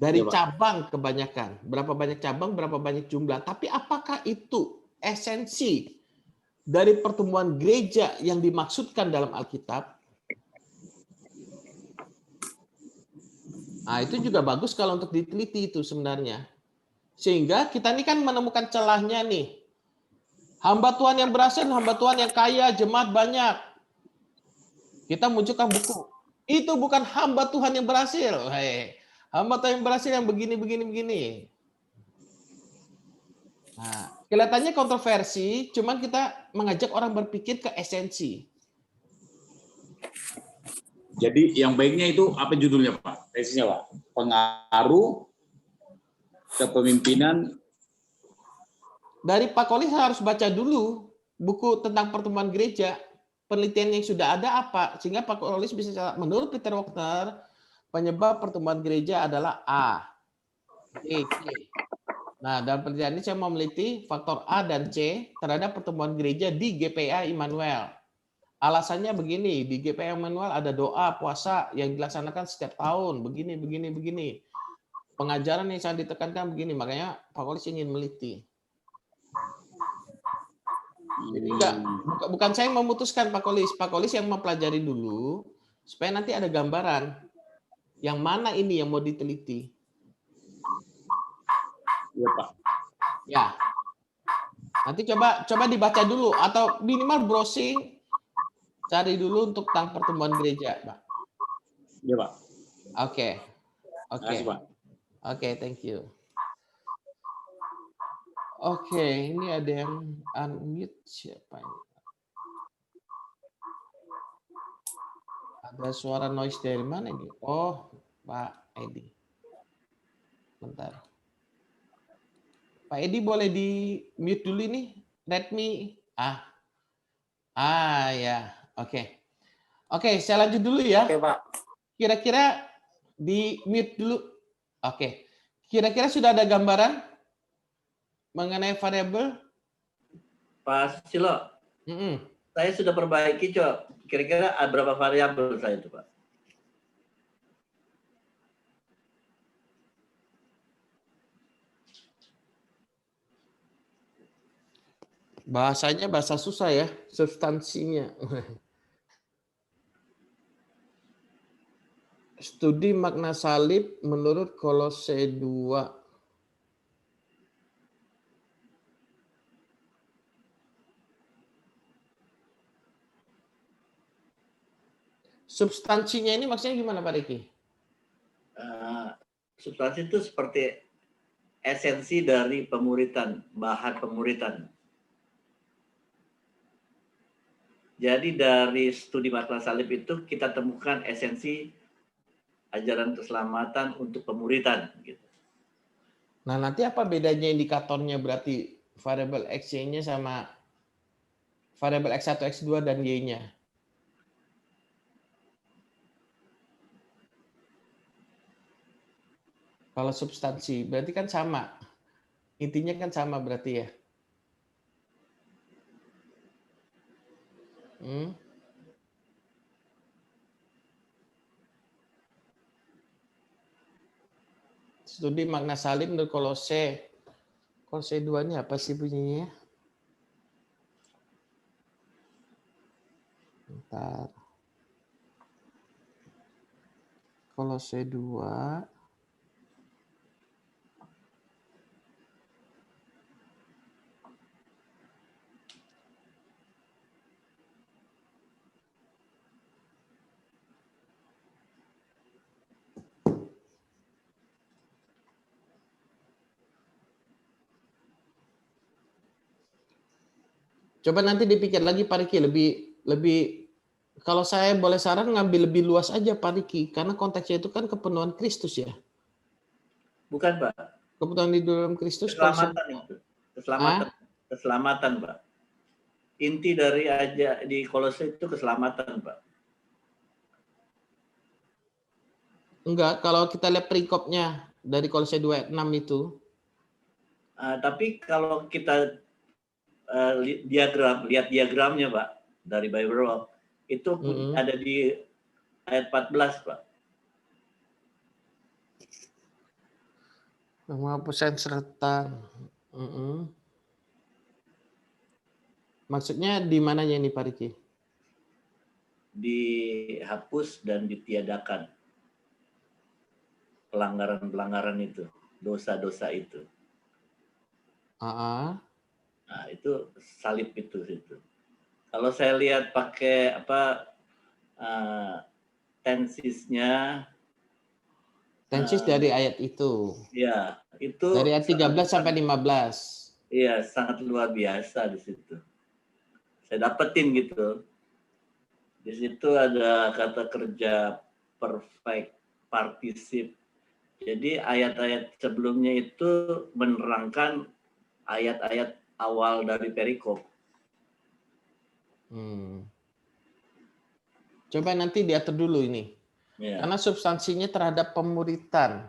S2: Dari cabang kebanyakan. Berapa banyak cabang, berapa banyak jumlah. Tapi apakah itu esensi dari pertumbuhan gereja yang dimaksudkan dalam Alkitab? Nah, itu juga bagus kalau untuk diteliti itu sebenarnya. Sehingga kita ini kan menemukan celahnya nih. Hamba Tuhan yang berhasil, hamba Tuhan yang kaya, jemaat banyak. Kita munculkan buku. Itu bukan hamba Tuhan yang berhasil. Hei. Hamba Tuhan yang berhasil yang begini. Nah, kelihatannya kontroversi, cuman kita mengajak orang berpikir ke esensi.
S9: Jadi yang baiknya itu apa judulnya Pak? Tesisnya Pak? Pengaruh kepemimpinan.
S2: Dari Pak Kolis harus baca dulu buku tentang pertumbuhan gereja. Penelitian yang sudah ada apa? Sehingga Pak Kolis bisa, menurut Peter Wachter, penyebab pertumbuhan gereja adalah A, B, C. Nah, dalam penelitian ini saya mau meneliti faktor A dan C terhadap pertumbuhan gereja di GPA Immanuel. Alasannya begini, di GPA Immanuel ada doa, puasa yang dilaksanakan setiap tahun, begini. Pengajaran yang sangat ditekankan begini, makanya Pak Kolis ingin meneliti. Jadi bukan saya yang memutuskan Pak Kolis yang mempelajari dulu, supaya nanti ada gambaran. Yang mana ini yang mau diteliti?
S9: Ya, Pak.
S2: Ya. Nanti coba dibaca dulu atau minimal browsing, cari dulu untuk tentang pertumbuhan gereja, Pak.
S9: Ya, Pak.
S2: Oke.
S9: Terima kasih, Pak.
S2: Oke, thank you. Oke, ini ada yang unmute, siapa ini? Ada suara noise dari mana ini? Oh, Pak Edi. Bentar. Pak Edi boleh di mute dulu ini? Let me. Ya. Oke. Oke, saya lanjut dulu ya.
S5: Oke, Pak.
S2: Kira-kira di mute dulu. Oke. Kira-kira sudah ada gambaran mengenai variabel?
S1: Pak Silo, saya sudah perbaiki, Cok. Kira-kira ada berapa variabel saya itu, Pak?
S2: Bahasanya bahasa susah ya, substansinya. Studi makna salib menurut Kolose 2. Substansinya ini maksudnya gimana Pak Riki?
S1: Substansi itu seperti esensi dari pemuritan, bahan pemuritan. Jadi dari studi makna salib itu kita temukan esensi ajaran keselamatan untuk pemuritan. Gitu.
S2: Nah nanti apa bedanya indikatornya berarti variabel X, Y-nya sama variabel X1, X2, dan Y-nya? Kalau substansi, berarti kan sama. Intinya kan sama berarti ya. Studi makna salib menurut Kolose. Kolose 2 ini apa sih bunyinya? Bentar. Kolose 2. Coba nanti dipikir lagi Pak Riki, lebih kalau saya boleh saran ngambil lebih luas aja Pak Riki, karena konteksnya itu kan kepenuhan Kristus ya.
S1: Bukan, Pak.
S2: Kebutuhan di dalam Kristus.
S1: Keselamatan itu. Keselamatan, Pak. Inti dari di Kolose itu keselamatan, Pak.
S2: Enggak, kalau kita lihat perikopnya dari Kolose 2 ayat 6 itu.
S1: Tapi kalau kita lihat diagramnya, Pak, dari Bible Rock, itu ada di ayat 14, Pak.
S2: Penghapusan serta. Maksudnya di mananya ini, Pak Riki?
S1: Dihapus dan ditiadakan pelanggaran-pelanggaran itu, dosa-dosa itu. Nah, itu salib itu. Kalau saya lihat pakai tensisnya.
S2: Tensis dari ayat itu.
S1: Ya, itu
S2: dari ayat 13 sampai 15.
S1: Iya, sangat luar biasa di situ. Saya dapetin gitu. Di situ ada kata kerja perfect particip. Jadi ayat-ayat sebelumnya itu menerangkan ayat-ayat awal dari perikop.
S2: Coba nanti diatur dulu ini. Ya. Karena substansinya terhadap pemuritan.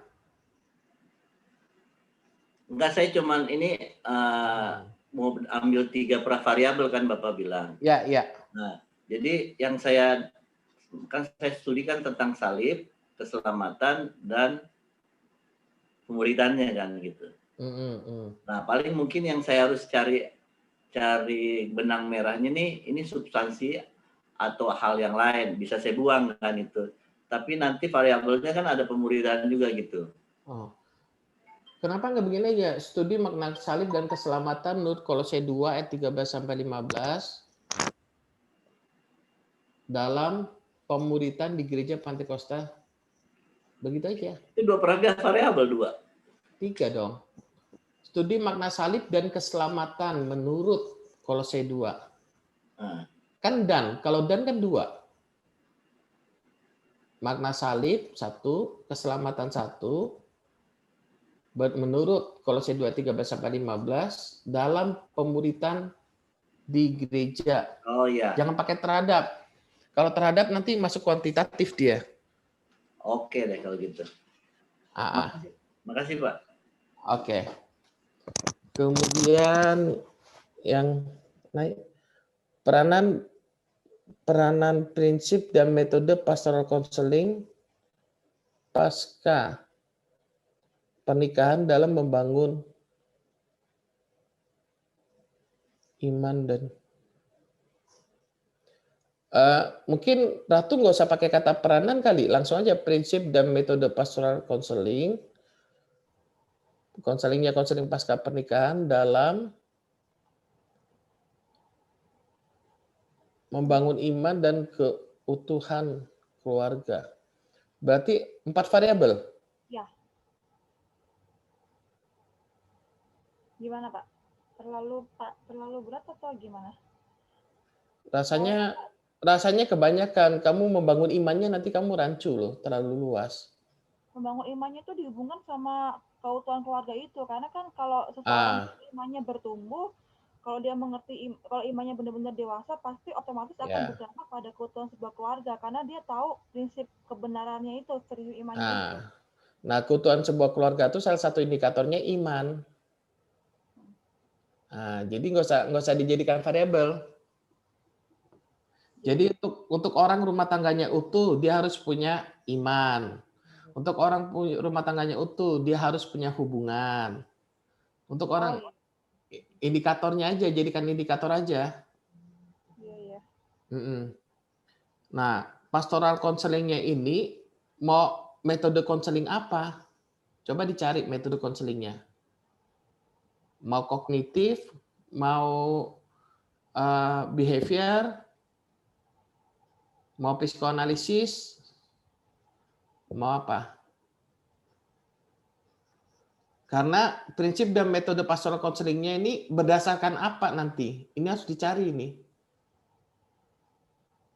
S1: Enggak, saya cuman ini mau ambil 3 pravariabel kan Bapak bilang.
S2: Ya, ya.
S1: Nah, jadi yang saya studikan tentang salib, keselamatan, dan pemuritannya kan gitu. Nah, paling mungkin yang saya harus cari benang merahnya nih, ini substansi atau hal yang lain, bisa saya buang kan itu. Tapi nanti variabelnya kan ada pemuritan juga gitu.
S2: Kenapa nggak begini aja? Studi makna salib dan keselamatan menurut Kolose 2 ayat 13 sampai 15 dalam pemuritan di gereja Pantekosta. Begitu aja.
S1: Itu 2 variabel 2.
S2: 3 dong. Studi makna salib dan keselamatan menurut Kolose 2. Kan dan, kalau dan kan 2. Makna salib 1, keselamatan 1. Menurut Kolose 2 13 sampai 15 dalam pemuritan di gereja.
S1: Oh iya.
S2: Jangan pakai terhadap. Kalau terhadap nanti masuk kuantitatif dia.
S1: Oke deh kalau gitu. Makasih Pak.
S2: Oke. Kemudian yang naik peranan prinsip dan metode pastoral counseling pasca pernikahan dalam membangun iman dan mungkin Ratu nggak usah pakai kata peranan kali, langsung aja prinsip dan metode pastoral counseling. Konselingnya konseling pasca pernikahan dalam membangun iman dan keutuhan keluarga. Berarti 4 variabel.
S10: Ya. Gimana Pak? Terlalu berat atau gimana?
S2: Rasanya kebanyakan. Kamu membangun imannya nanti kamu rancu loh, terlalu luas.
S10: Membangun imannya itu dihubungkan sama keutuhan keluarga itu, karena kan kalau seseorang imannya bertumbuh, kalau dia mengerti, kalau imannya benar-benar dewasa, pasti otomatis akan berdampak pada keutuhan sebuah keluarga, karena dia tahu prinsip kebenarannya itu, prinsip imannya itu.
S2: Nah, keutuhan sebuah keluarga itu salah satu indikatornya iman. Jadi nggak usah dijadikan variabel. Jadi untuk orang rumah tangganya utuh, dia harus punya iman. Untuk orang rumah tangganya utuh, dia harus punya hubungan. Untuk orang indikatornya aja, jadikan indikator aja.
S10: Iya.
S2: Nah, pastoral counselingnya ini mau metode counseling apa? Coba dicari metode counselingnya. Mau kognitif, mau behavior, mau psikoanalisis, mau apa? Karena prinsip dan metode pastoral counselingnya ini berdasarkan apa nanti? Ini harus dicari ini.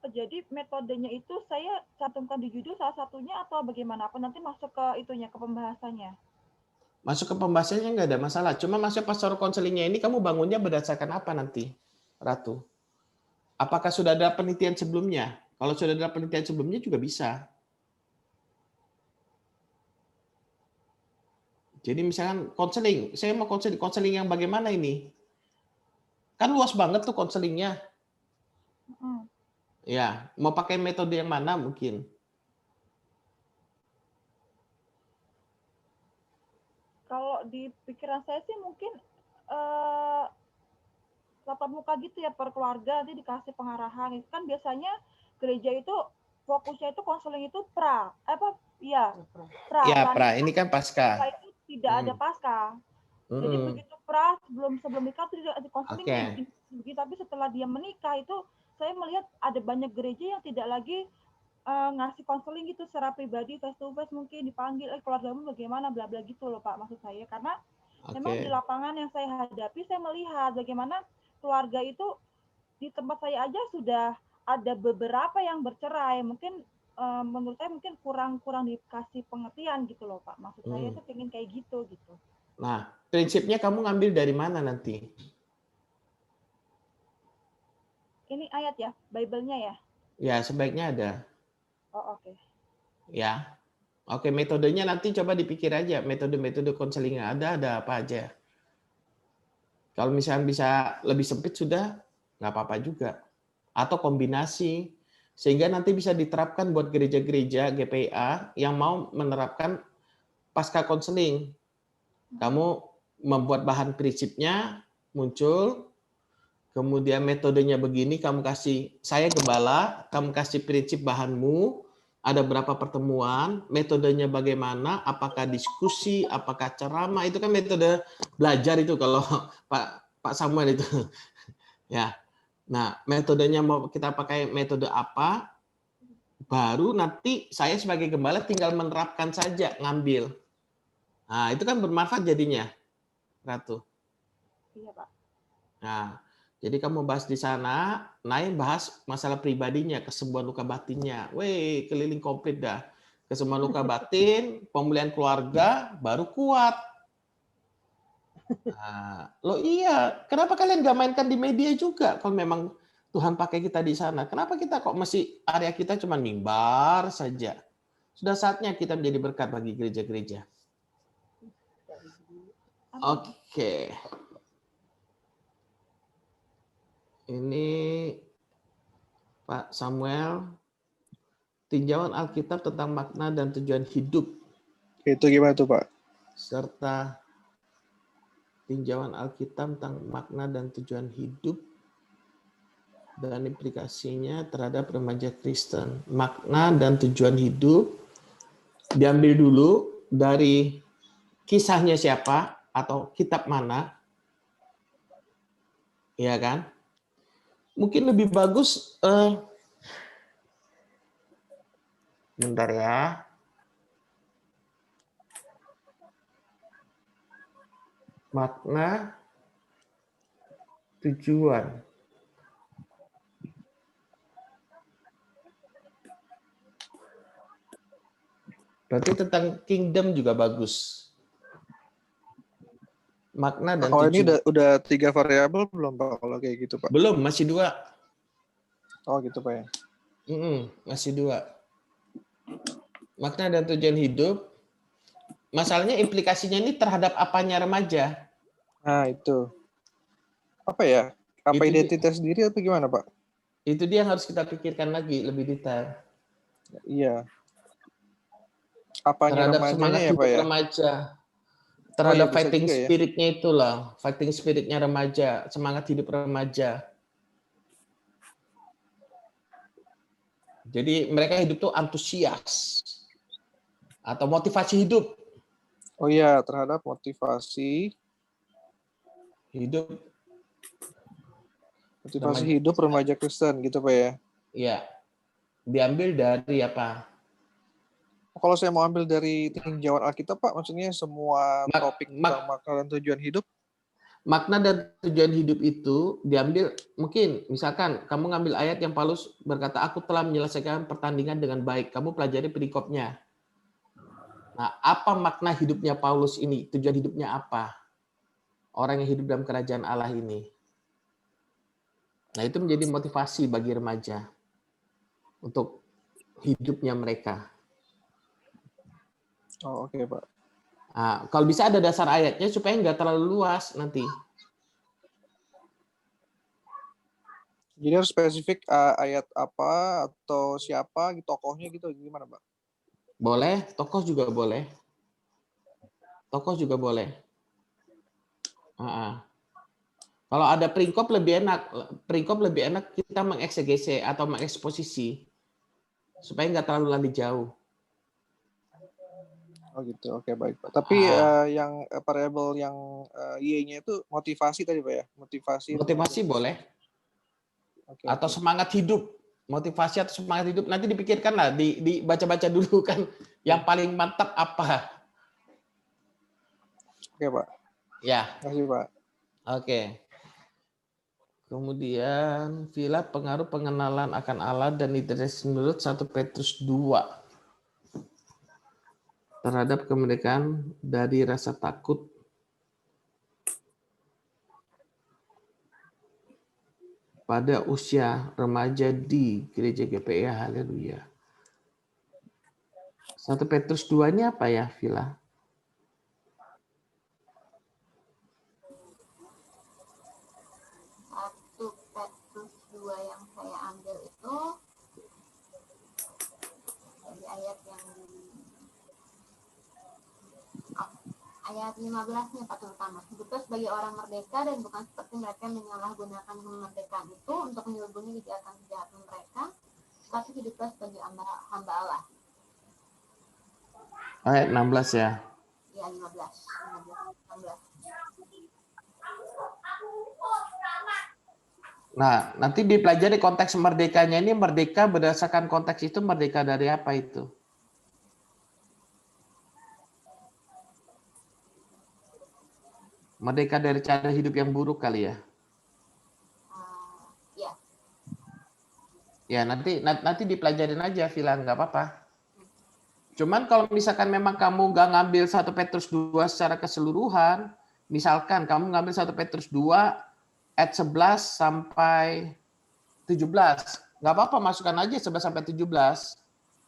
S10: Jadi metodenya itu saya cantumkan di judul salah satunya atau bagaimana? Apa nanti masuk ke itunya, ke pembahasannya?
S2: Masuk ke pembahasannya nggak ada masalah. Cuma masuk pastoral counselingnya ini kamu bangunnya berdasarkan apa nanti, Ratu? Apakah sudah ada penelitian sebelumnya? Kalau sudah ada penelitian sebelumnya juga bisa. Jadi misalkan konseling, saya mau konseling yang bagaimana ini? Kan luas banget tuh konselingnya. Ya, mau pakai metode yang mana mungkin?
S10: Kalau di pikiran saya sih mungkin tatap muka gitu ya per keluarga, nanti dikasih pengarahan. Itu kan biasanya gereja itu fokusnya itu konseling itu pra.
S2: Ya,
S10: Kan?
S2: pra. Ini kan pasca.
S10: Itu tidak ada pasca. Jadi begitu pra sebelum nikah itu ada konseling begitu, tapi setelah dia menikah itu saya melihat ada banyak gereja yang tidak lagi ngasih konseling gitu secara pribadi, face to face, mungkin dipanggil keluargamu bagaimana bla bla gitu loh Pak, maksud saya. Karena memang di lapangan yang saya hadapi saya melihat bagaimana keluarga itu di tempat saya aja sudah ada beberapa yang bercerai. Mungkin menurut saya mungkin kurang dikasih pengertian gitu loh Pak, maksud saya itu pengen kayak gitu.
S2: Nah, prinsipnya kamu ngambil dari mana nanti?
S10: Ini ayat ya, Bible-nya ya?
S2: Ya, sebaiknya ada.
S10: Oh, oke.
S2: Ya. Oke, metodenya nanti coba dipikir aja. Metode-metode konseling ada apa aja. Kalau misalnya bisa lebih sempit sudah, nggak apa-apa juga. Atau kombinasi. Sehingga nanti bisa diterapkan buat gereja-gereja GPA yang mau menerapkan pasca konseling. Kamu membuat bahan prinsipnya muncul, kemudian metodenya begini, kamu kasih, saya gembala, kamu kasih prinsip bahanmu, ada berapa pertemuan, metodenya bagaimana, apakah diskusi, apakah ceramah, itu kan metode belajar itu kalau Pak Samuel itu. Ya. Nah, metodenya mau kita pakai metode apa, baru nanti saya sebagai gembala tinggal menerapkan saja, ngambil. Nah, itu kan bermanfaat jadinya, Ratu.
S10: Iya, Pak.
S2: Nah, jadi kamu bahas di sana, naik bahas masalah pribadinya, kesembuhan luka batinnya. Weh, keliling komplit dah. Kesembuhan luka batin, pemulihan keluarga, baru kuat. Nah, loh iya, kenapa kalian gak mainkan di media juga kalau memang Tuhan pakai kita di sana? Kenapa kita kok masih area kita cuma mimbar saja? Sudah saatnya kita menjadi berkat bagi gereja-gereja. Oke. Ini Pak Samuel, tinjauan Alkitab tentang makna dan tujuan hidup.
S3: Itu gimana tuh Pak?
S2: Serta tinjauan Alkitab tentang makna dan tujuan hidup dan implikasinya terhadap remaja Kristen. Makna dan tujuan hidup diambil dulu dari kisahnya siapa atau kitab mana, ya kan? Mungkin lebih bagus, bentar ya. Makna, tujuan. Berarti tentang kingdom juga bagus. Makna dan
S3: tujuan.
S2: Ini
S3: udah 3 variabel belum Pak kalau kayak gitu Pak?
S2: Belum, masih 2.
S3: Oh gitu Pak ya.
S2: Masih 2. Makna dan tujuan hidup. Masalahnya implikasinya ini terhadap apanya remaja?
S3: Nah itu. Apa ya? Apa itu identitas diri atau gimana Pak?
S2: Itu dia yang harus kita pikirkan lagi lebih detail.
S3: Iya. Apanya
S2: terhadap semangat
S3: ya,
S2: hidup
S3: Pak, ya?
S2: remaja. Terhadap fighting spirit-nya itulah. Fighting spirit-nya remaja. Semangat hidup remaja. Jadi mereka hidup tuh antusias. Atau motivasi hidup.
S3: Oh iya, terhadap motivasi
S2: hidup.
S3: Motivasi remaja hidup remaja Kristen gitu Pak ya?
S2: Iya. Diambil dari apa?
S3: Kalau saya mau ambil dari tinjauan Alkitab Pak, maksudnya semua topik tentang makna dan tujuan hidup?
S2: Makna dan tujuan hidup itu diambil, mungkin misalkan kamu ngambil ayat yang Paulus berkata, aku telah menyelesaikan pertandingan dengan baik. Kamu pelajari perikopnya. Nah, apa makna hidupnya Paulus ini? Tujuan hidupnya apa? Orang yang hidup dalam kerajaan Allah ini. Nah, itu menjadi motivasi bagi remaja untuk hidupnya mereka.
S3: Oh, oke, Pak.
S2: Nah, kalau bisa ada dasar ayatnya supaya nggak terlalu luas nanti.
S3: Jadi harus spesifik ayat apa atau siapa, gitu, tokohnya gitu, gimana, Pak?
S2: Boleh, tokoh juga boleh. Tokoh juga boleh. Kalau ada peringkop lebih enak. Peringkop lebih enak kita mengeksegese atau mengeksposisi supaya nggak terlalu lari jauh.
S3: Oh gitu, oke baik Pak. Tapi yang variabel yang Y-nya itu motivasi tadi Pak ya?
S2: Motivasi boleh.
S3: Oke,
S2: atau semangat hidup. Motivasi atau semangat hidup nanti dipikirkanlah, dibaca-baca dulu kan yang paling mantap apa.
S3: Oke Pak.
S2: Ya.
S3: Terima kasih Pak.
S2: Oke. Kemudian Villa pengaruh pengenalan akan Allah dan identitas menurut 1 Petrus 2 terhadap kemerdekaan dari rasa takut pada usia remaja di gereja GPI. Haleluya. 1 Petrus 2 ini apa ya, Villa?
S7: 1 Petrus 2 yang saya ambil itu dari ayat yang ayat 15-nya Pak, terutama hiduplah sebagai orang merdeka dan bukan seperti mereka yang menyalahgunakan kemerdekaan itu untuk menyelubungi kejahatan mereka, tapi hiduplah sebagai hamba Allah.
S2: Ayat 16 ya.
S7: Ya, 16.
S2: Nah, nanti dipelajari konteks merdekanya ini, merdeka berdasarkan konteks itu merdeka dari apa itu? Merdeka dari cara hidup yang buruk kali ya?
S7: Ya.
S2: Ya, nanti dipelajarin aja, Villa, nggak apa-apa. Cuman kalau misalkan memang kamu nggak ngambil 1 Petrus 2 secara keseluruhan, misalkan kamu ngambil 1 Petrus 2 ayat 11 sampai 17, nggak apa-apa, masukkan aja 11 sampai 17.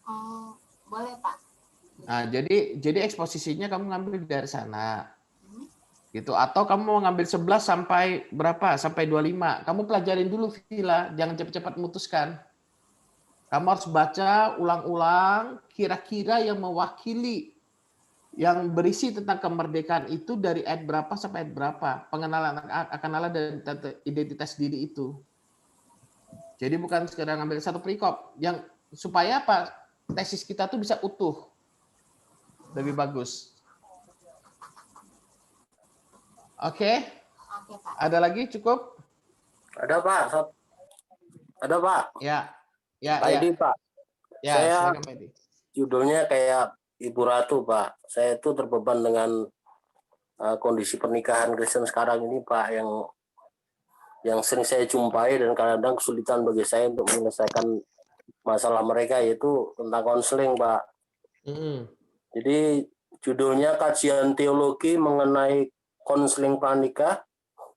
S7: Oh, boleh Pak.
S2: Nah, jadi eksposisinya kamu ngambil dari sana. Gitu. Atau kamu mau ngambil 11 sampai berapa? Sampai 25. Kamu pelajarin dulu, Villa, jangan cepat-cepat memutuskan. Kamu harus baca ulang-ulang kira-kira yang mewakili, yang berisi tentang kemerdekaan itu dari ayat berapa sampai ayat berapa. Pengenalan akan Allah dan identitas diri itu. Jadi bukan sekedar ngambil satu perikop. Yang supaya apa? Tesis kita tuh bisa utuh. Lebih bagus. Oke. Ada lagi cukup?
S5: Ada Pak. Ada Pak.
S2: Ya. Ya,
S5: Pak Edi, Pak.
S2: Ya,
S5: Saya
S2: silakan,
S5: judulnya kayak Ibu Ratu, Pak. Saya itu terbeban dengan kondisi pernikahan Kristen sekarang ini, Pak, yang sering saya jumpai dan kadang-kadang kesulitan bagi saya untuk menyelesaikan masalah mereka, yaitu tentang konseling, Pak. Jadi judulnya kajian teologi mengenai konseling pranikah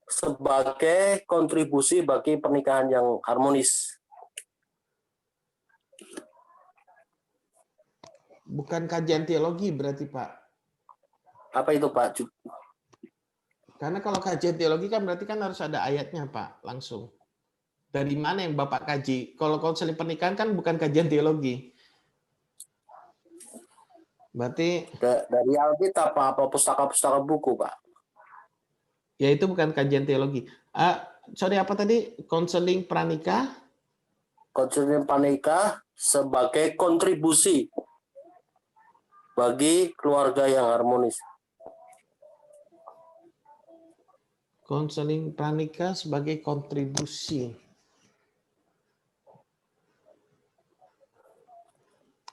S5: sebagai kontribusi bagi pernikahan yang harmonis.
S2: Bukan kajian teologi berarti, Pak.
S5: Apa itu, Pak?
S2: Karena kalau kajian teologi kan berarti kan harus ada ayatnya, Pak, langsung. Dari mana yang Bapak kaji? Kalau konseling pernikahan kan bukan kajian teologi. Berarti
S5: dari Alkitab apa pustaka-pustaka buku, Pak?
S2: Ya itu bukan kajian teologi. Sorry, apa tadi? Konseling pranikah?
S5: Konseling pranikah sebagai kontribusi bagi keluarga yang harmonis.
S2: Konseling pranikah sebagai kontribusi.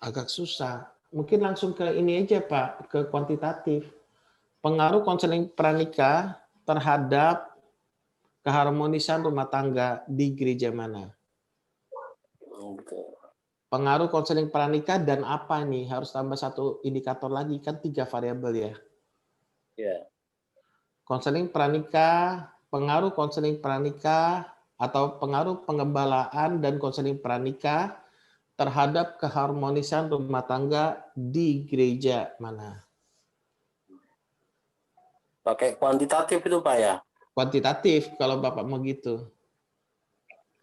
S2: Agak susah. Mungkin langsung ke ini aja, Pak, ke kuantitatif. Pengaruh konseling pranikah terhadap keharmonisan rumah tangga di gereja mana? pengaruh konseling pranikah dan apa nih? Harus tambah satu indikator lagi, kan 3 variabel ya.
S5: Ya.
S2: Konseling pranikah, pengaruh konseling pranikah atau pengaruh pengembalaan dan konseling pranikah terhadap keharmonisan rumah tangga di gereja mana?
S5: Pakai kuantitatif itu Pak ya?
S2: Kuantitatif kalau Bapak mau gitu.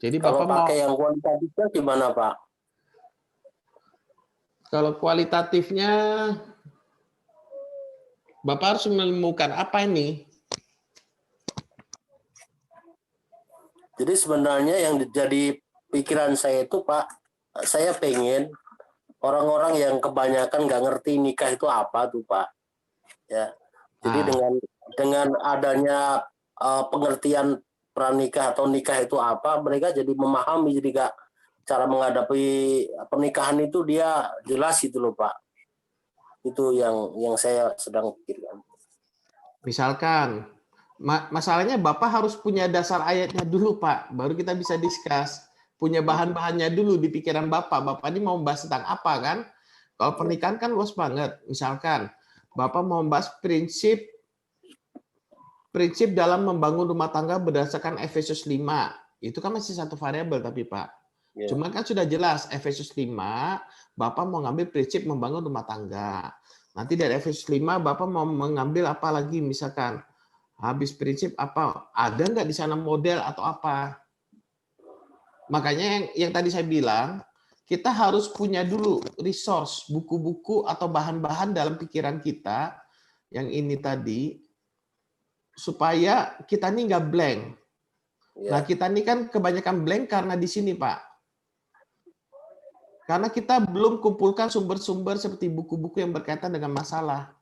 S2: Jadi
S5: Kalau
S2: Bapak mau
S5: pakai yang kuantitatifnya gimana Pak?
S2: kalau kualitatifnya Bapak harus menemukan apa ini?
S5: Jadi sebenarnya yang jadi pikiran saya itu Pak, saya pengen orang-orang yang kebanyakan nggak ngerti nikah itu apa tuh Pak. Ya. Jadi dengan adanya pengertian pranikah atau nikah itu apa, mereka jadi memahami, jadi nggak cara menghadapi pernikahan itu dia jelas itu loh Pak. Itu yang saya sedang pikirkan.
S2: Misalkan masalahnya Bapak harus punya dasar ayatnya dulu Pak, baru kita bisa discuss. Punya bahan-bahannya dulu di pikiran Bapak. Bapak ini mau membahas tentang apa kan? Kalau pernikahan kan luas banget. Misalkan Bapak mau membahas prinsip dalam membangun rumah tangga berdasarkan Efesus 5. Itu kan masih satu variabel tapi Pak. Cuma kan sudah jelas Efesus 5, Bapak mau ngambil prinsip membangun rumah tangga. Nanti dari Efesus 5 Bapak mau mengambil apa lagi misalkan? Habis prinsip apa? Ada nggak di sana model atau apa? Makanya yang tadi saya bilang, kita harus punya dulu resource, buku-buku atau bahan-bahan dalam pikiran kita yang ini tadi, supaya kita ini nggak blank. Nah, kita ini kan kebanyakan blank karena di sini, Pak. Karena kita belum kumpulkan sumber-sumber seperti buku-buku yang berkaitan dengan masalah.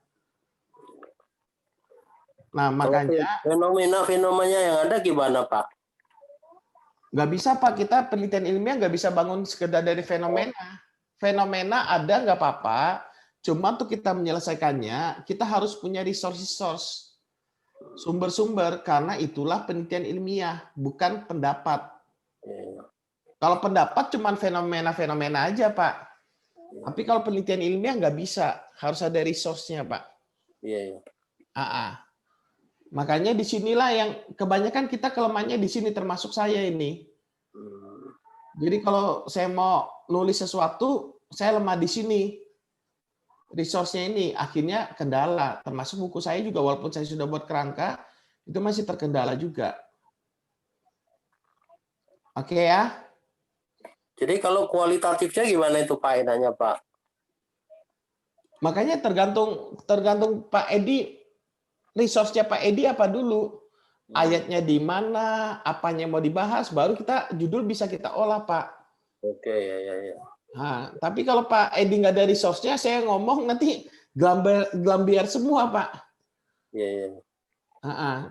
S2: Nah, makanya
S5: fenomena yang ada gimana, Pak?
S2: Nggak bisa, Pak. Kita penelitian ilmiah nggak bisa bangun sekedar dari fenomena. Fenomena ada nggak apa-apa. Cuma untuk kita menyelesaikannya, kita harus punya resource, sumber-sumber, karena itulah penelitian ilmiah, bukan pendapat. Kalau pendapat cuma fenomena-fenomena aja, Pak. Tapi kalau penelitian ilmiah nggak bisa, harus ada resource-nya, Pak.
S5: Iya.
S2: Makanya disinilah yang kebanyakan kita kelemahannya di sini, termasuk saya ini. Jadi kalau saya mau nulis sesuatu, saya lemah di sini. Resource-nya ini akhirnya kendala. Termasuk buku saya juga, walaupun saya sudah buat kerangka, itu masih terkendala juga. Oke ya?
S5: Jadi kalau kualitatifnya gimana itu Pak enaknya Pak?
S2: Makanya tergantung Pak Edi, resource-nya Pak Edi apa dulu? Ayatnya di mana, apanya mau dibahas, baru kita judul bisa kita olah, Pak.
S5: Oke, ya.
S2: Nah, tapi kalau Pak Edi nggak ada resource-nya, saya ngomong nanti gelambiar semua, Pak.
S5: Iya.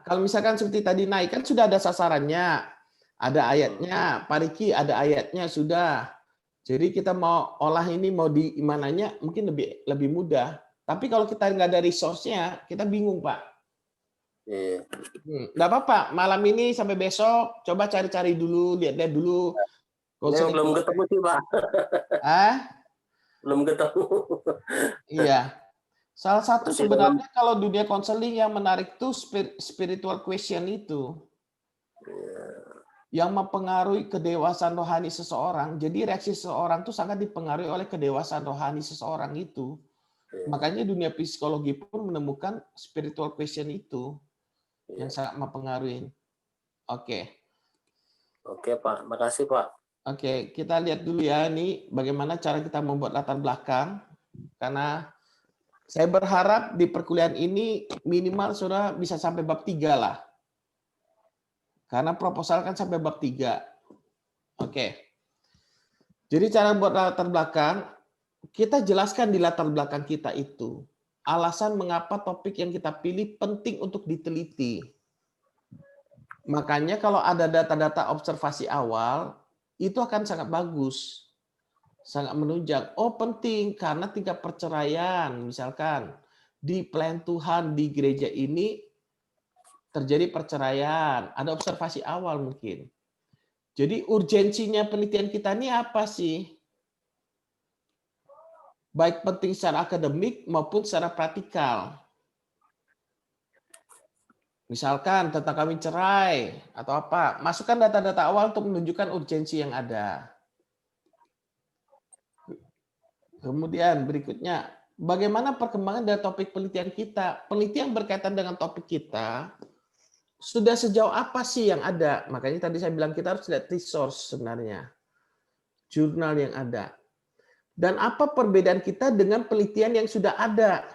S2: Kalau misalkan seperti tadi naik, kan sudah ada sasarannya, ada ayatnya, Pak Riki ada ayatnya, sudah. Jadi kita mau olah ini, mau di mananya, mungkin lebih mudah. Tapi kalau kita nggak ada resource-nya, kita bingung, Pak.
S5: Iya.
S2: Nggak apa-apa, malam ini sampai besok coba cari-cari dulu, lihat-lihat dulu.
S5: Belum ketemu sih Pak. Belum ketemu.
S2: Iya. Salah satu sebenarnya kalau dunia konseling yang menarik tuh spiritual question itu. Yang mempengaruhi kedewasaan rohani seseorang. Jadi reaksi seseorang tuh sangat dipengaruhi oleh kedewasaan rohani seseorang itu. Makanya dunia psikologi pun menemukan spiritual question itu. Yang sangat mempengaruhi. Oke
S5: Pak, makasih Pak.
S2: Oke, kita lihat dulu ya ini bagaimana cara kita membuat latar belakang. Karena saya berharap di perkuliahan ini minimal sudah bisa sampai bab 3 lah. Karena proposal kan sampai bab 3. Oke. Jadi cara buat latar belakang, kita jelaskan di latar belakang kita itu. Alasan mengapa topik yang kita pilih penting untuk diteliti. Makanya kalau ada data-data observasi awal, itu akan sangat bagus. Sangat menunjang. Oh penting, karena tingkat perceraian, misalkan, di pelayan Tuhan, di gereja ini, terjadi perceraian. Ada observasi awal mungkin. Jadi urgensinya penelitian kita ini apa sih? baik penting secara akademik maupun secara praktikal. Misalkan tentang kawin cerai atau apa, masukkan data-data awal untuk menunjukkan urgensi yang ada. Kemudian berikutnya, bagaimana perkembangan dari topik penelitian kita? Penelitian berkaitan dengan topik kita, sudah sejauh apa sih yang ada? Makanya tadi saya bilang kita harus lihat resource sebenarnya. Jurnal yang ada. Dan apa perbedaan kita dengan penelitian yang sudah ada?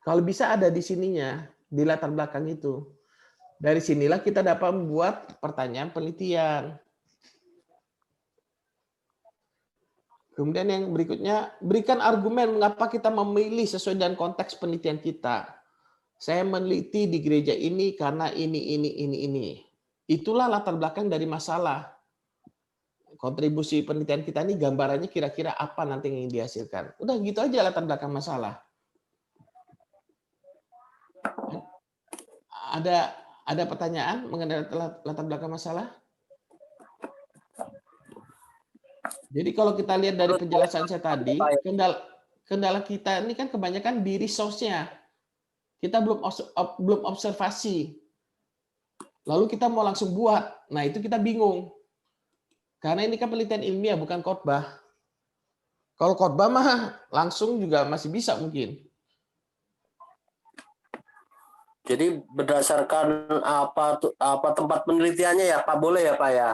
S2: Kalau bisa ada di sininya, di latar belakang itu. Dari sinilah kita dapat membuat pertanyaan penelitian. Kemudian yang berikutnya, berikan argumen mengapa kita memilih sesuai dengan konteks penelitian kita. Saya meneliti di gereja ini karena ini. Itulah latar belakang dari masalah. Kontribusi penelitian kita ini gambarannya kira-kira apa nanti yang ingin dihasilkan. Udah gitu aja latar belakang masalah. Ada pertanyaan mengenai latar belakang masalah? Jadi kalau kita lihat dari penjelasan saya tadi, kendala kita ini kan kebanyakan di resource-nya. Kita belum observasi. Lalu kita mau langsung buat. Nah, itu kita bingung. Karena ini kan penelitian ilmiah, bukan khotbah. Kalau khotbah mah langsung juga masih bisa mungkin.
S5: Jadi berdasarkan apa tempat penelitiannya ya Pak, boleh ya Pak ya?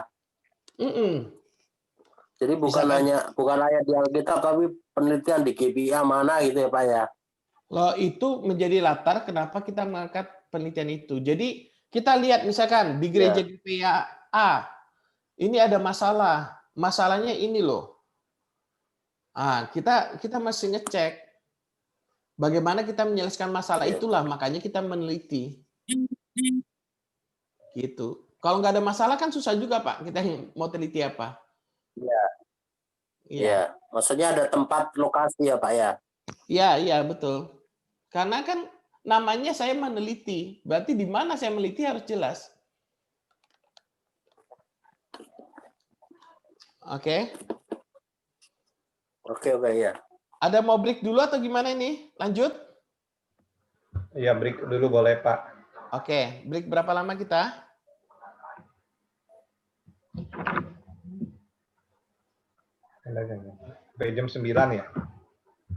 S5: Jadi bukan hanya di Alkitab, tapi penelitian di GPA mana gitu ya Pak ya?
S2: Loh, itu menjadi latar kenapa kita mengangkat penelitian itu. Jadi kita lihat misalkan di gereja GPA A, ini ada masalah. Masalahnya ini loh. Kita masih ngecek bagaimana kita menyelesaikan masalah itulah, makanya kita meneliti. Gitu. Kalau nggak ada masalah kan susah juga Pak, kita mau teliti apa.
S5: Iya. Maksudnya ada tempat lokasi ya Pak ya?
S2: Iya, betul. Karena kan namanya saya meneliti, berarti di mana saya meneliti harus jelas. Oke,
S5: ya.
S2: Ada mau break dulu atau gimana ini? Lanjut?
S11: Iya, break dulu boleh, Pak.
S2: Oke, break berapa lama kita?
S11: Sampai jam 9 ya?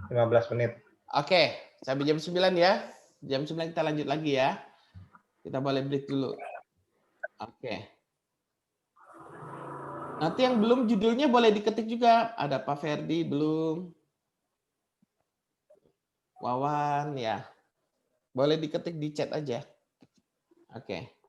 S11: 15 menit.
S2: Oke, sampai jam 9 ya. Jam 9 kita lanjut lagi ya. Kita boleh break dulu. Oke. Nanti yang belum judulnya boleh diketik juga. Ada Pak Ferdi belum. Wawan ya. Boleh diketik di chat aja. Oke.